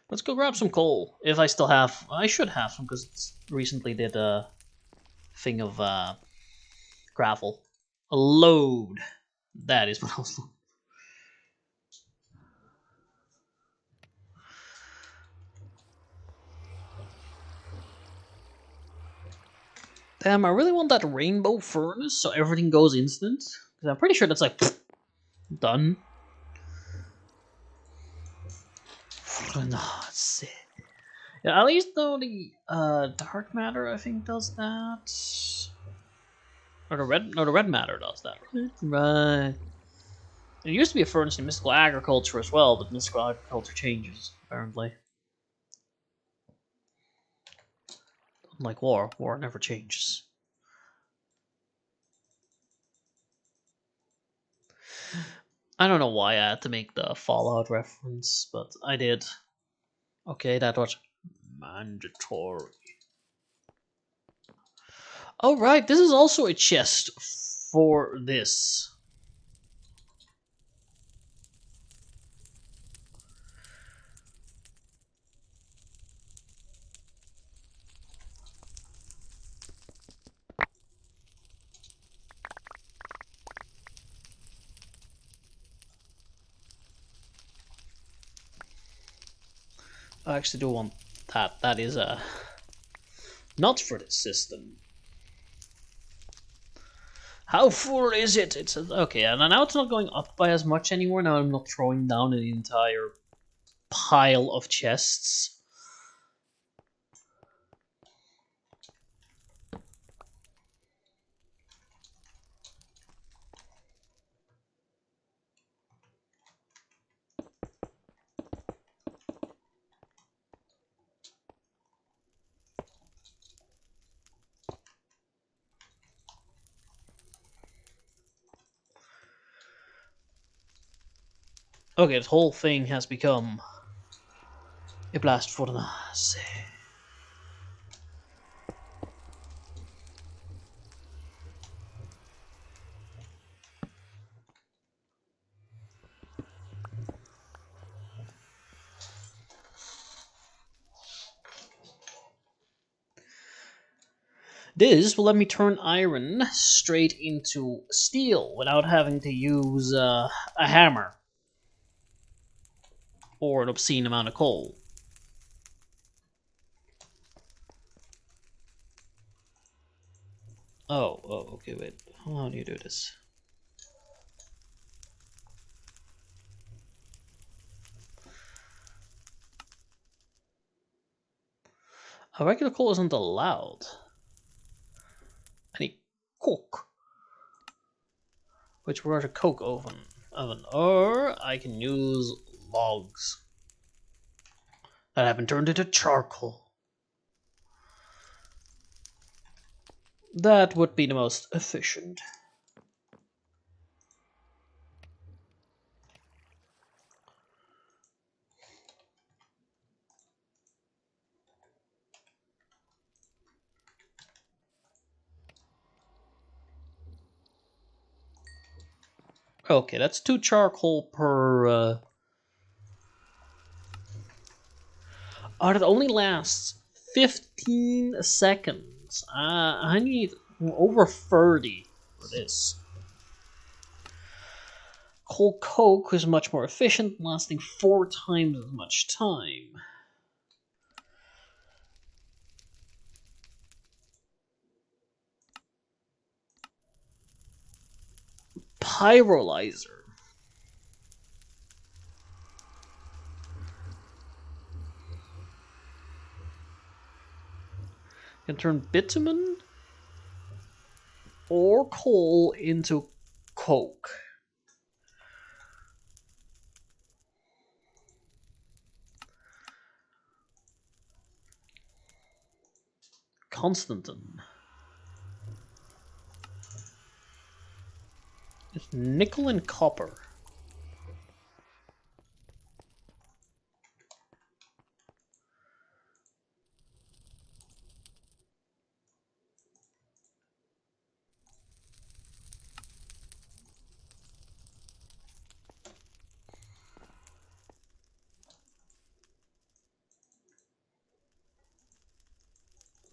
Let's go grab some coal. If I still have, I should have some because recently did a thing of gravel. A load. That is what I was looking. Damn, I really want that rainbow furnace so everything goes instant. Because I'm pretty sure that's like done. No, it's it. Yeah, at least though the dark matter I think does that. Or the red matter does that. Right. There used to be a furnace in mystical agriculture as well, but mystical agriculture changes apparently. Unlike war never changes. I don't know why I had to make the Fallout reference, but I did. Okay, that was mandatory. Oh right, this is also a chest for this. I actually do want that. That is not for this system. How full is it? It's okay, and now it's not going up by as much anymore. Now I'm not throwing down an entire pile of chests. Okay, this whole thing has become a blast for the Nazi. This will let me turn iron straight into steel without having to use a hammer or an obscene amount of coal. Oh, okay, wait. How do you do this? A regular coal isn't allowed. I need coke, which requires a coke oven, or I can use logs that have been turned into charcoal. That would be the most efficient. Okay, that's 2 charcoal per... Oh, that only lasts 15 seconds. I need over 30 for this. Coal coke is much more efficient, lasting 4 times as much time. Pyrolyzer. Can turn bitumen or coal into coke. Constantin. It's nickel and copper.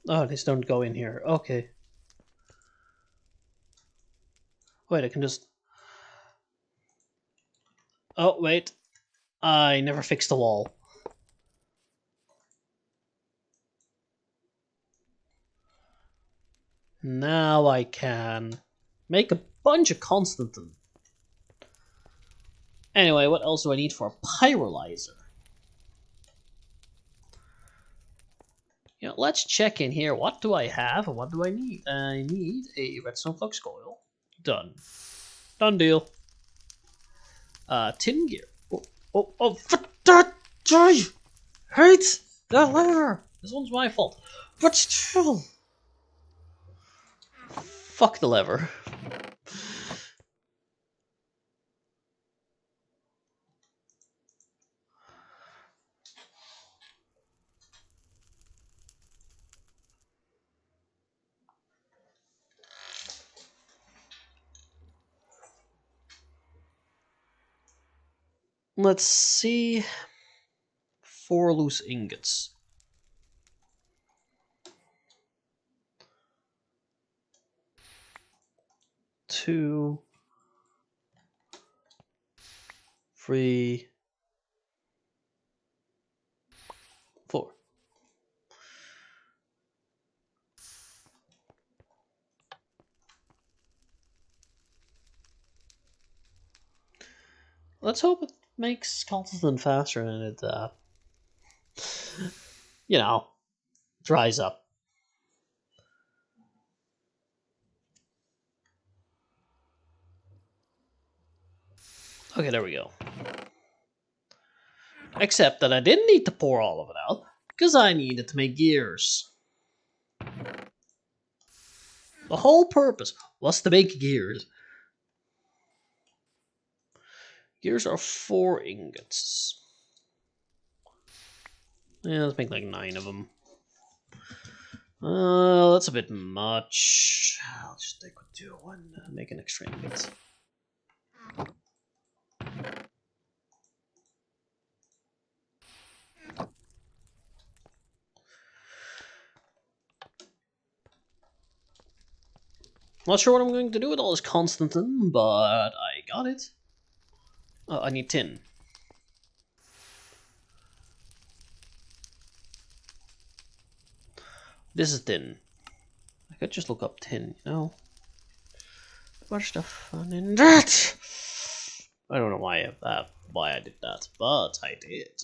Oh, these don't go in here. Okay. Wait, I can just... Oh, wait. I never fixed the wall. Now I can make a bunch of Constantin. Anyway, what else do I need for a pyrolyzer? You know, let's check in here. What do I have and what do I need? I need a redstone flux coil. Done. Done deal. Tin gear. Oh, that I hate that lever. This one's my fault. But still. Fuck the lever. Let's see. 4 loose ingots. 2, 3, 4. Let's hope it makes Constantin faster and it, you know, dries up. Okay, there we go. Except that I didn't need to pour all of it out, because I needed to make gears. The whole purpose was to make gears. Gears are 4 ingots. Yeah, let's make like 9 of them. That's a bit much. I'll just stick with 2 and make an extra ingot. Not sure what I'm going to do with all this Constantin, but I got it. Oh, I need tin. This is tin. I could just look up tin, you know? What's the fun in that? I don't know why I did that, but I did.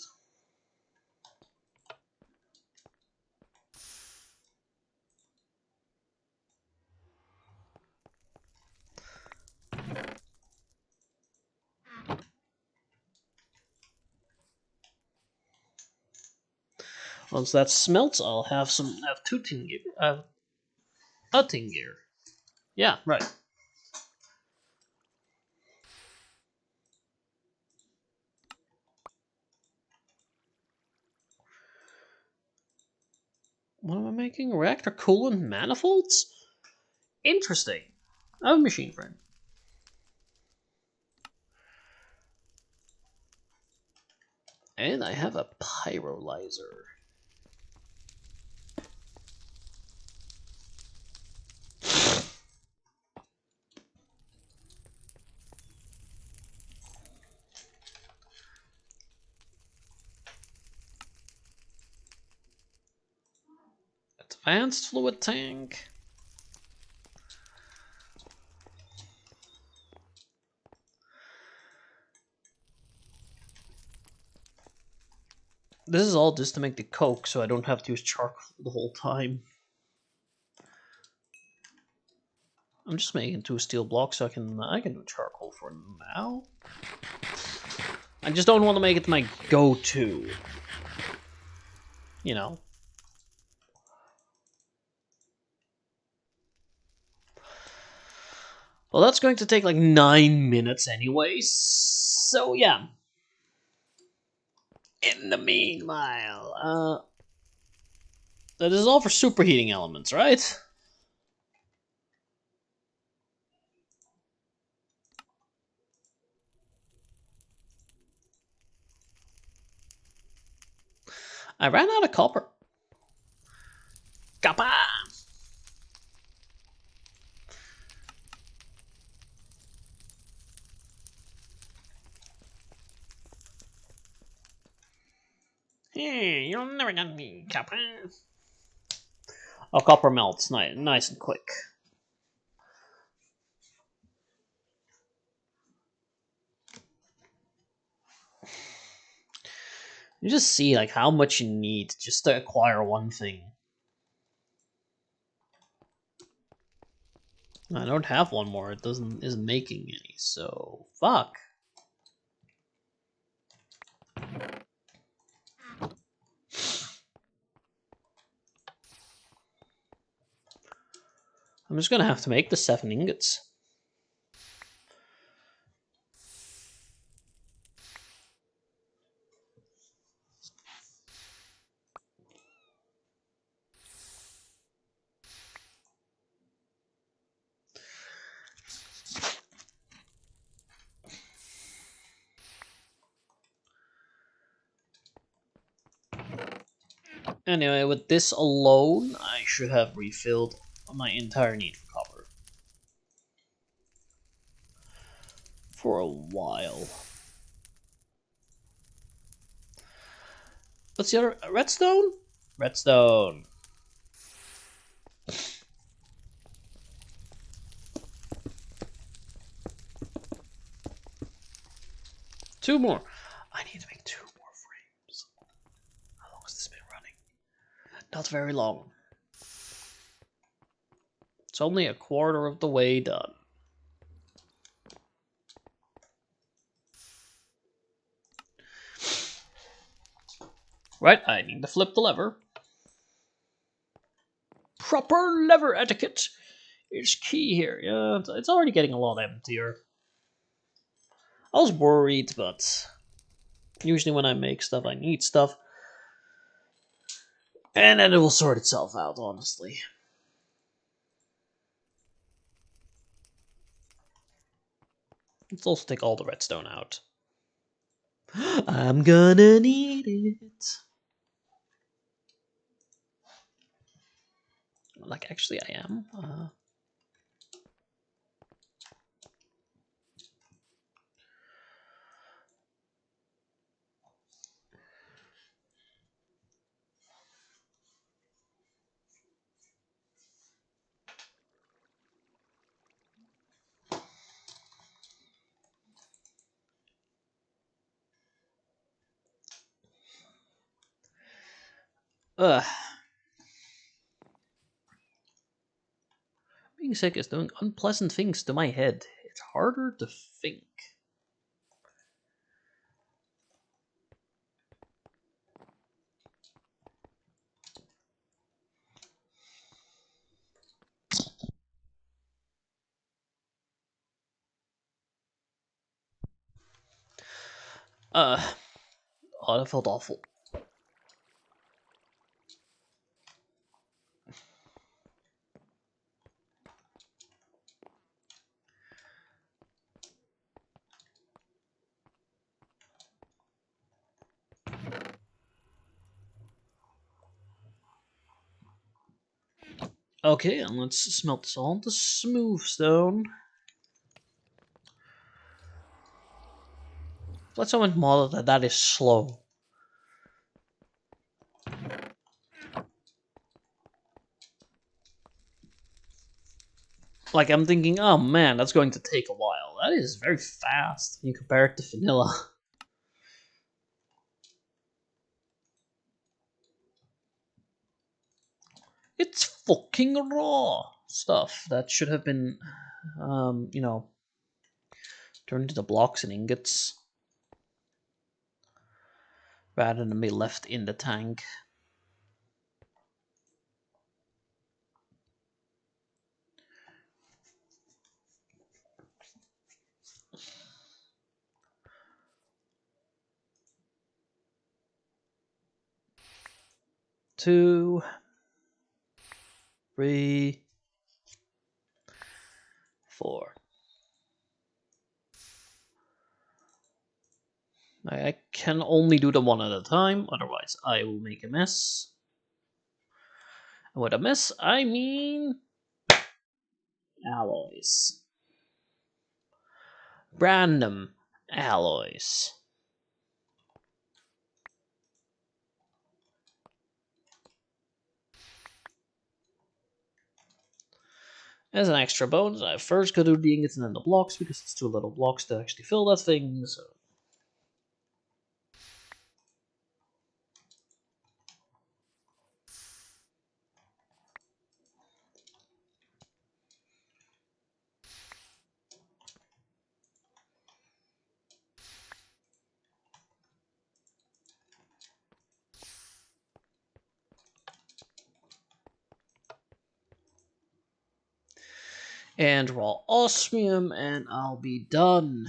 Once that smelts, I'll have 2 tin gear. A tin gear. Yeah, right. What am I making? Reactor coolant manifolds? Interesting. I have a machine frame. And I have a pyrolyzer. Advanced fluid tank. This is all just to make the coke, so I don't have to use charcoal the whole time. I'm just making 2 steel blocks so I can do charcoal for now. I just don't want to make it my go-to. You know. Well, that's going to take like 9 minutes anyways. So yeah. In the meanwhile, that is all for superheating elements, right? I ran out of copper. Copper! Hey, you'll never get me, copper. Oh, copper melts nice and quick. You just see like how much you need just to acquire one thing. I don't have one more. It isn't making any. So fuck. I'm just gonna have to make the 7 ingots. Anyway, with this alone, I should have refilled my entire need for copper. For a while. What's the other? Redstone? Redstone. Two more. I need to make 2 more frames. How long has this been running? Not very long. It's only a quarter of the way done. Right, I need to flip the lever. Proper lever etiquette is key here. Yeah, it's already getting a lot emptier. I was worried, but usually when I make stuff, I need stuff. And then it will sort itself out, honestly. Let's also take all the redstone out. I'm gonna need it. Like, actually, I am. Ugh. Being sick is doing unpleasant things to my head. It's harder to think. Oh, that felt awful. Okay, and let's smelt this all into smooth stone. Let's someone model that is slow. Like, I'm thinking, oh man, that's going to take a while. That is very fast when you compare it to vanilla. It's fucking raw stuff that should have been, you know, turned into blocks and ingots rather than be left in the tank. Two, three, four. I can only do them one at a time, otherwise I will make a mess. And with a mess, I mean alloys. Random alloys. As an extra bonus, I first go to the ingots and then the blocks because it's too little blocks to actually fill that thing. So. And raw osmium, and I'll be done.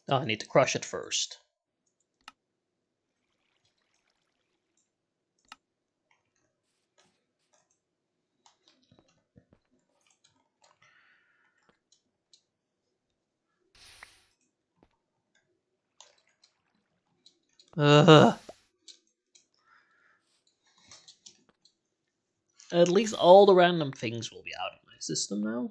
Oh, I need to crush it first. Ugh. At least all the random things will be out of my system now.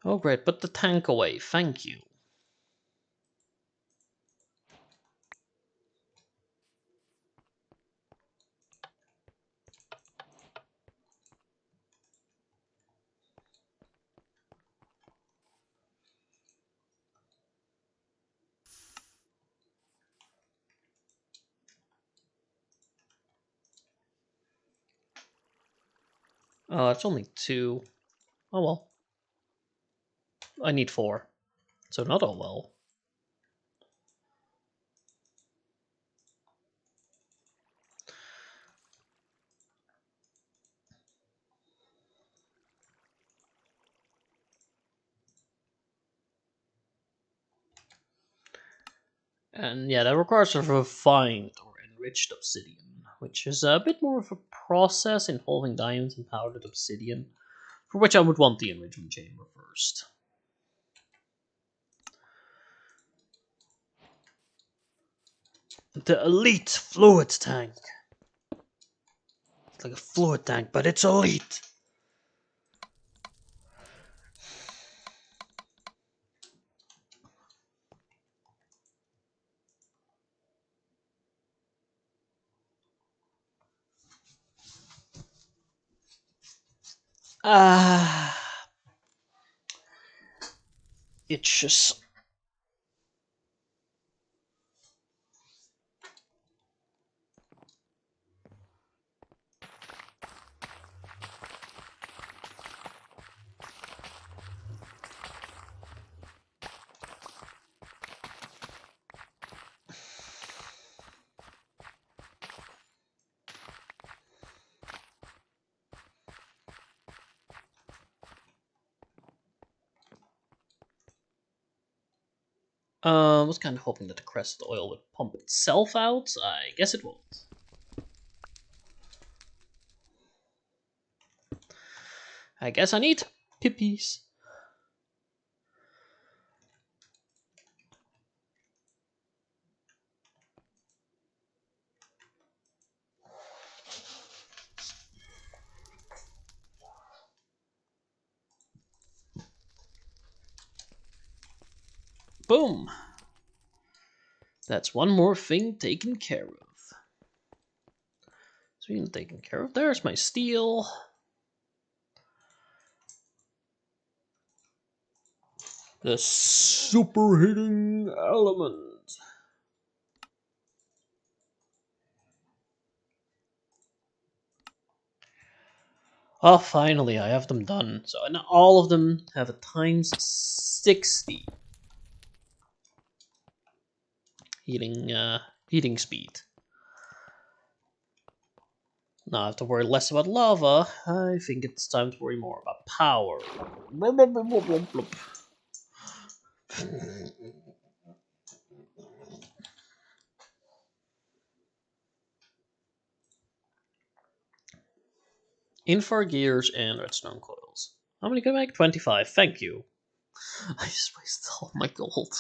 Oh great, put the tank away, thank you. Oh, it's only 2. Oh well. I need 4. So not all well. And yeah, that requires a refined or enriched obsidian, which is a bit more of a process involving diamonds and powdered obsidian, for which I would want the enrichment chamber first. The elite fluid tank. It's like a fluid tank, but it's elite. Ah, it's just. Was kind of hoping that the crescent oil would pump itself out. I guess it won't. I guess I need pippies. Boom. That's one more thing taken care of. So taken care of. There's my steel. The superheating element. Oh, finally, I have them done. So, and all of them have a times 60 heating speed. Now I have to worry less about lava. I think it's time to worry more about power. Invar gears and redstone coils. How many can I make? 25. Thank you. I just wasted all my gold.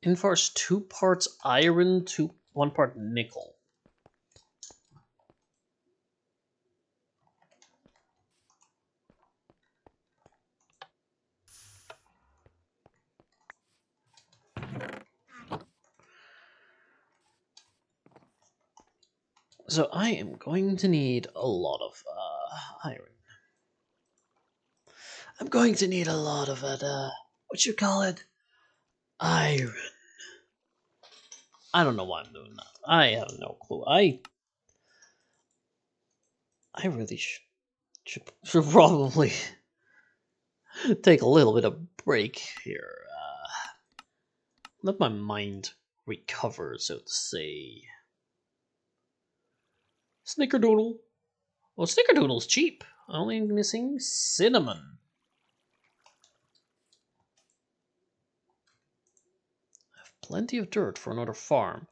Invar's 2 parts iron, 1 part nickel. So I am going to need a lot of iron. I'm going to need a lot of it, what you call it? Iron. I don't know why I'm doing that. I have no clue. I really should probably take a little bit of break here. Let my mind recover, so to say. Snickerdoodle. Well, Snickerdoodle's cheap. Only missing cinnamon. I have plenty of dirt for another farm.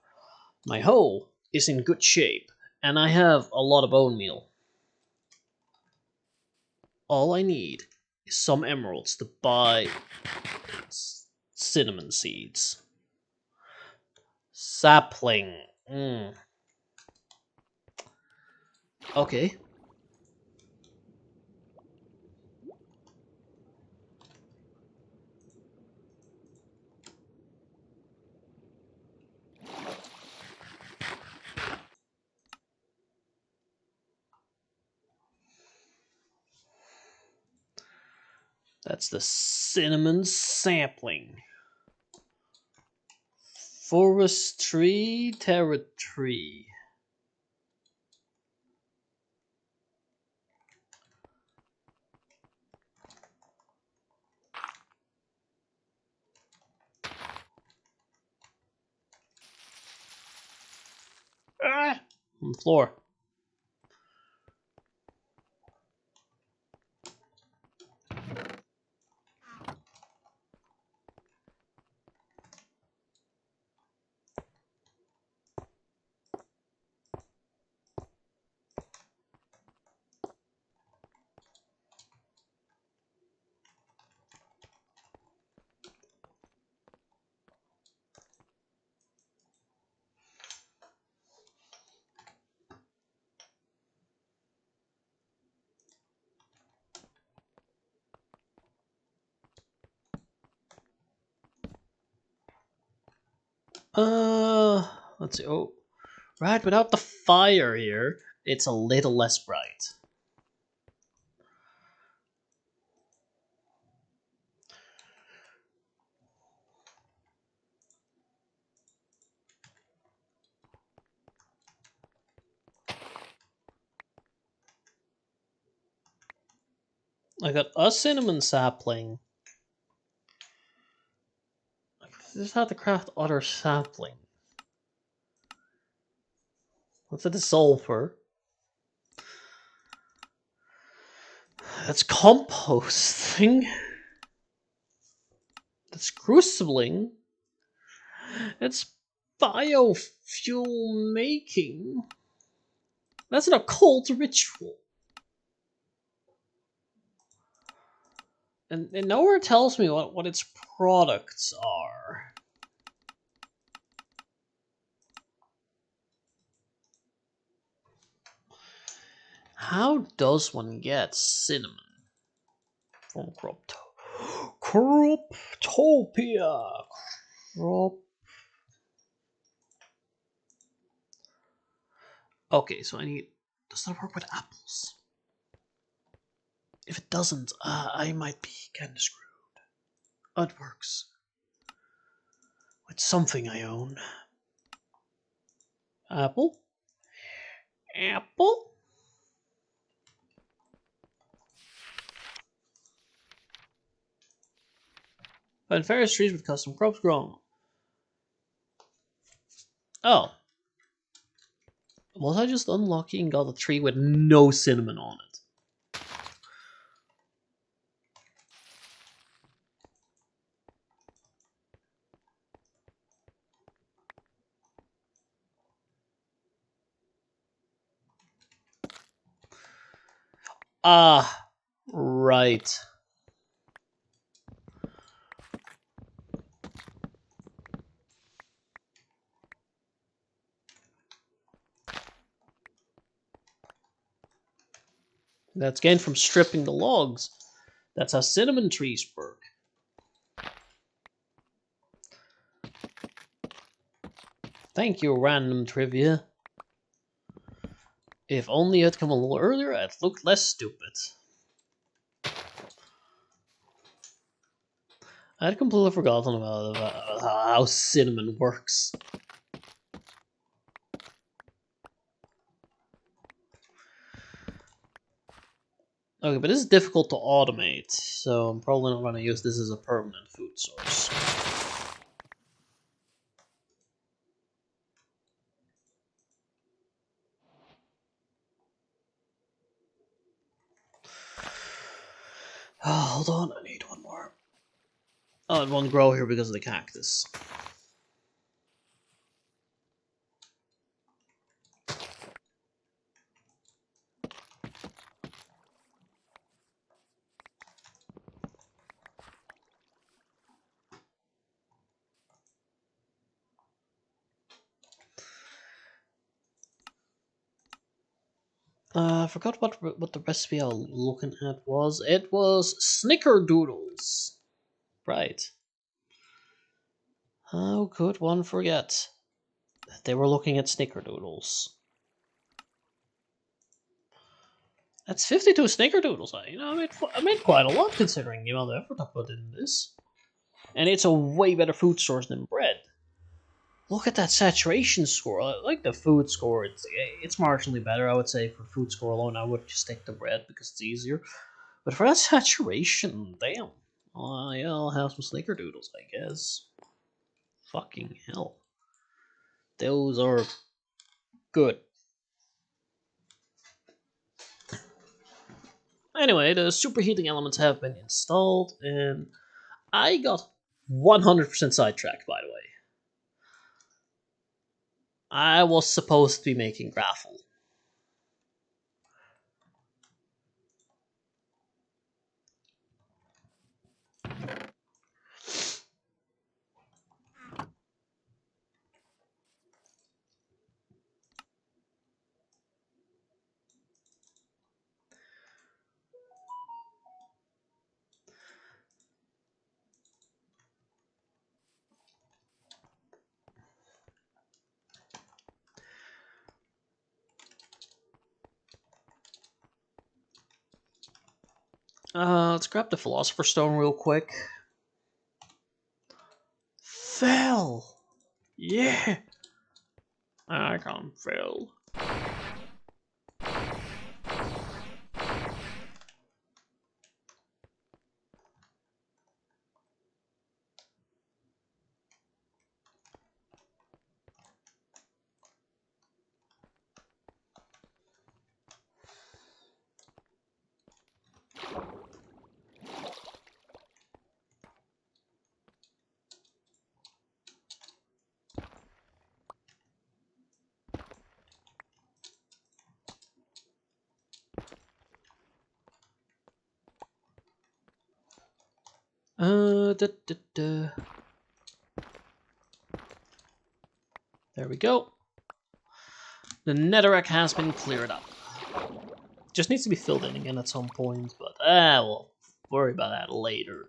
My hoe is in good shape, and I have a lot of bone meal. All I need is some emeralds to buy cinnamon seeds. Sapling. Okay. That's the cinnamon sapling. Forestry territory. Ah! On the floor. Let's see. Oh, right. Without the fire here, it's a little less bright. I got a cinnamon sapling. This is how to craft other sapling. What's it? The sulfur. That's composting. That's crucibling. That's biofuel making. That's an occult ritual. And nowhere tells me what its products are. How does one get cinnamon from Croptopia? Okay, so I need. Does that work with apples? If it doesn't, I might be kind of screwed. Oh, it works. With something I own. Apple? Apple? Find various trees with custom crops grown. Oh. Was I just unlucky and got a tree with no cinnamon on it? Ah, right. That's gained from stripping the logs. That's how cinnamon trees work. Thank you, random trivia. If only I'd come a little earlier, I'd look less stupid. I'd completely forgotten about how cinnamon works. Okay, but this is difficult to automate, so I'm probably not going to use this as a permanent food source. Oh, hold on, I need one more. Oh, it won't grow here because of the cactus. I forgot what the recipe I was looking at was. It was snickerdoodles. Right. How could one forget that they were looking at snickerdoodles? That's 52 snickerdoodles. I made quite a lot considering the amount of effort I put in this. And it's a way better food source than bread. Look at that saturation score. I like the food score. It's marginally better, I would say. For food score alone, I would just stick to bread because it's easier. But for that saturation, damn. Yeah, I'll have some snickerdoodles, I guess. Fucking hell. Those are good. Anyway, the superheating elements have been installed, and I got 100% sidetracked, by the way. I was supposed to be making gravel. Let's grab the Philosopher's Stone real quick. Fell! Yeah! I can't fail. Da, da, da. There we go. The netherrack has been cleared up. Just needs to be filled in again at some point, but we'll worry about that later.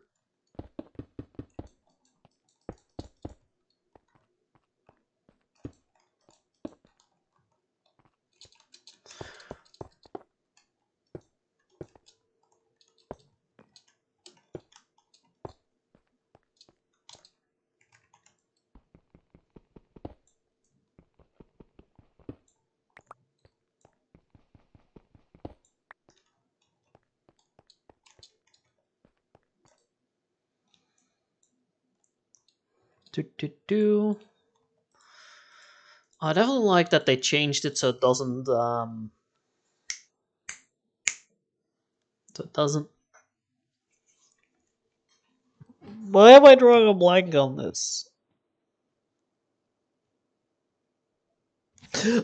I definitely like that they changed it so it doesn't Why am I drawing a blank on this?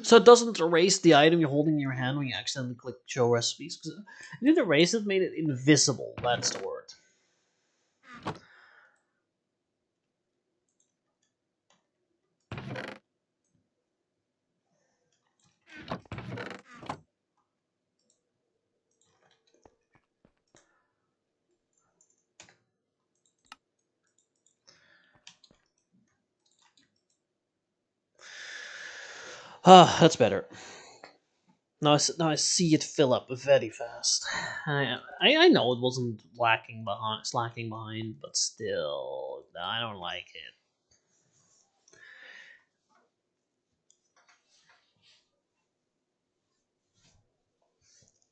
So it doesn't erase the item you're holding in your hand when you accidentally click show recipes. Because it didn't erase it, made it invisible. That's the word. Ah, that's better. Now I see it fill up very fast. I know it wasn't slacking behind, but still, I don't like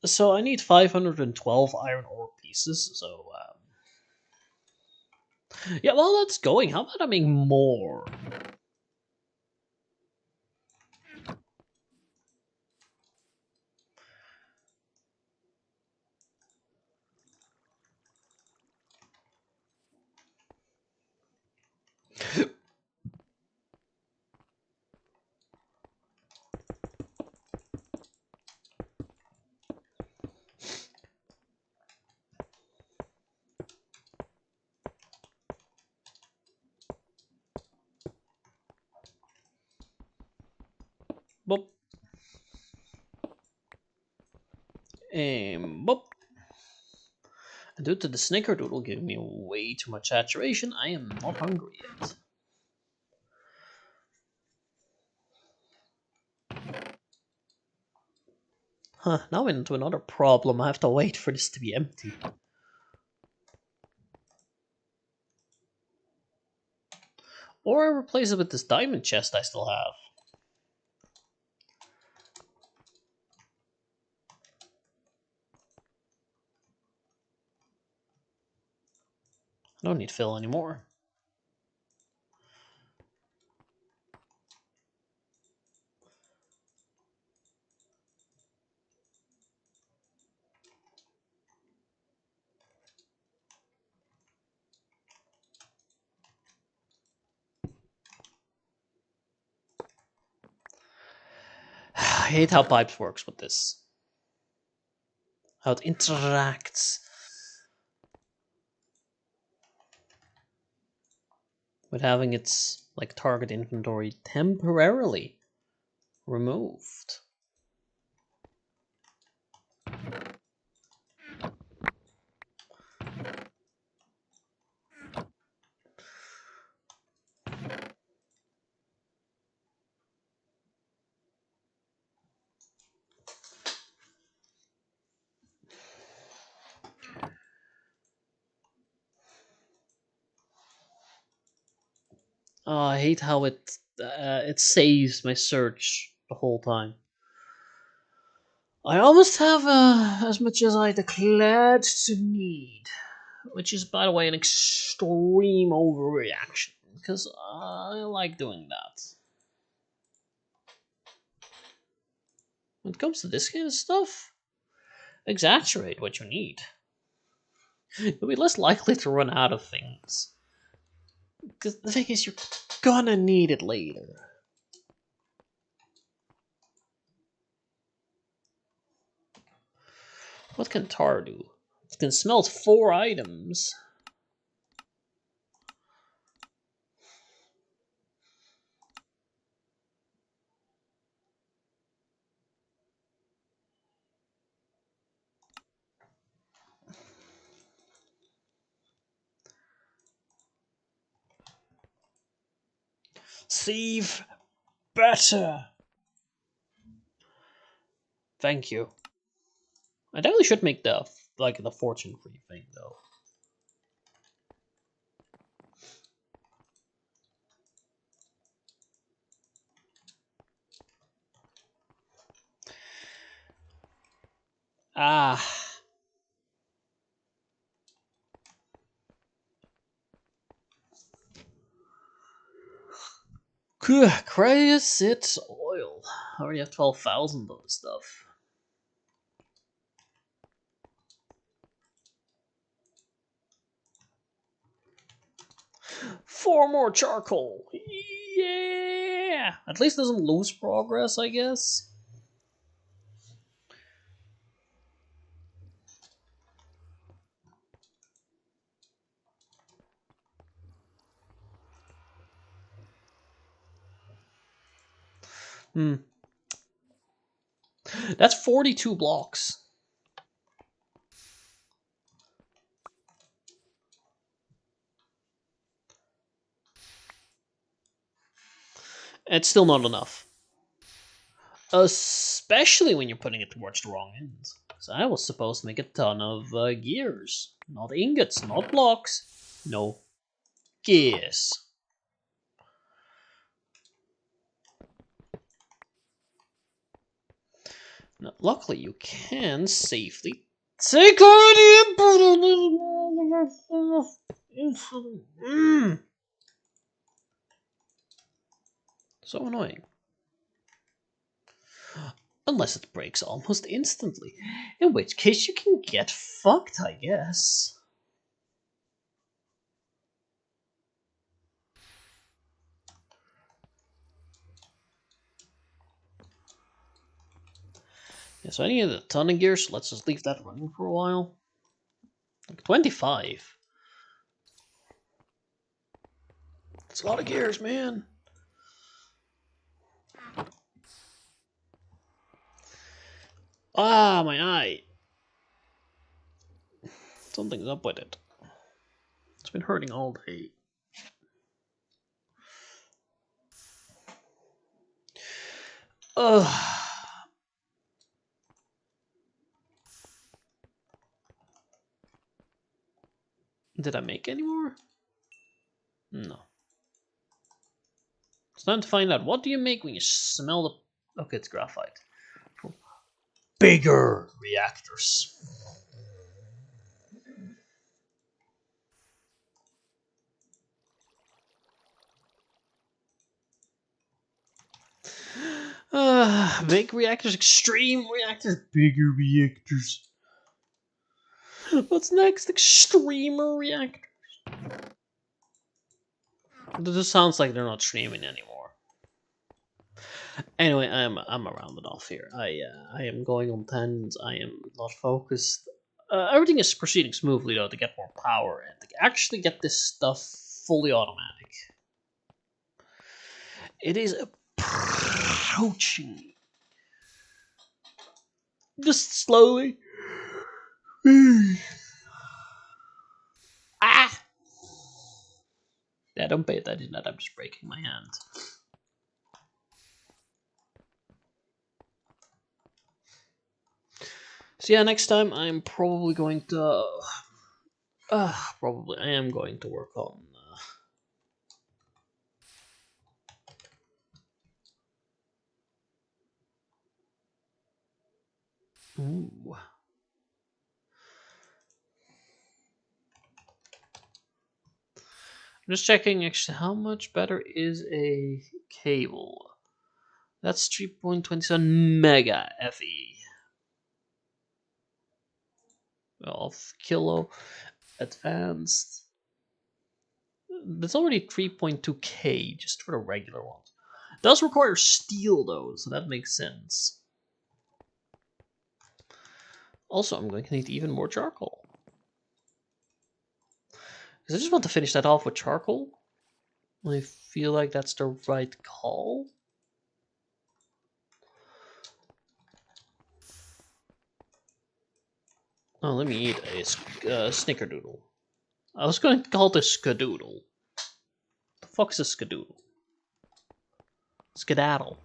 it. So I need 512 iron ore pieces. So yeah, well that's going. How about I make more? Boop. Boop. And due to the snickerdoodle giving me way too much saturation, I am not hungry yet. Huh, now I'm into another problem. I have to wait for this to be empty. Or I replace it with this diamond chest I still have. I don't need fill anymore. I hate how pipes works with this. How it interacts with having its like target inventory temporarily removed. Oh, I hate how it saves my search the whole time. I almost have as much as I declared to need, which is, by the way, an extreme overreaction because I like doing that. When it comes to this kind of stuff, exaggerate what you need. You'll be less likely to run out of things. Because the thing is, you're gonna need it later. What can tar do? It can smelt 4 items. Save better. Thank you. I definitely should make the fortune free thing though. Ah. Cryocit oil. I already have 12,000 of this stuff. Four more charcoal. Yeah. At least it doesn't lose progress, I guess. That's 42 blocks. It's still not enough. Especially when you're putting it towards the wrong end. So I was supposed to make a ton of gears. Not ingots, not blocks. No, gears. Now, luckily, you can safely take out the So annoying. Unless it breaks almost instantly. In which case you can get fucked, I guess. Yeah, so I need a ton of gear, so let's just leave that running for a while. Like 25. That's a lot of gears, man. Ah, my eye. Something's up with it. It's been hurting all day. Ugh. Did I make any more? No. It's time to find out. What do you make when you smell the... Okay, it's graphite. Bigger reactors. Big reactors, extreme reactors, bigger reactors. What's next? Extremer reactors. This sounds like they're not streaming anymore. Anyway, I'm around it off here. I am going on tangents. I am not focused. Everything is proceeding smoothly though to get more power and to actually get this stuff fully automatic. It is approaching. Just slowly. Ah! Yeah, don't pay attention to that. I'm just breaking my hand. So yeah, next time I'm probably going to... probably I am going to work on... Ooh. I'm just checking actually how much better is a cable. That's 3.27 mega FE. Of kilo advanced. That's already 3.2k just for the regular ones. It does require steel though, so that makes sense. Also, I'm going to need even more charcoal. Because I just want to finish that off with charcoal. I feel like that's the right call. Oh, let me eat a snickerdoodle. I was going to call this skadoodle. The fuck's a skadoodle? Skedaddle.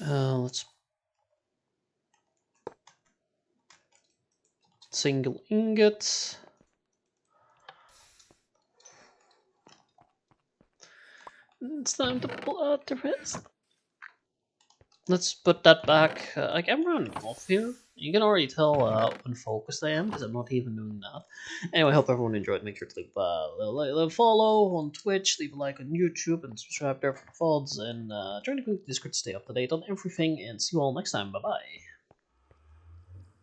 Let's single ingot. It's time to pull out the rest. Let's put that back. Like, I'm running off here. You can already tell when focused I am because I'm not even doing that. Anyway, I hope everyone enjoyed. Make sure to leave a little follow on Twitch, leave a like on YouTube, and subscribe there for the VODs. And join the Discord to stay up to date on everything. And see you all next time. Bye bye.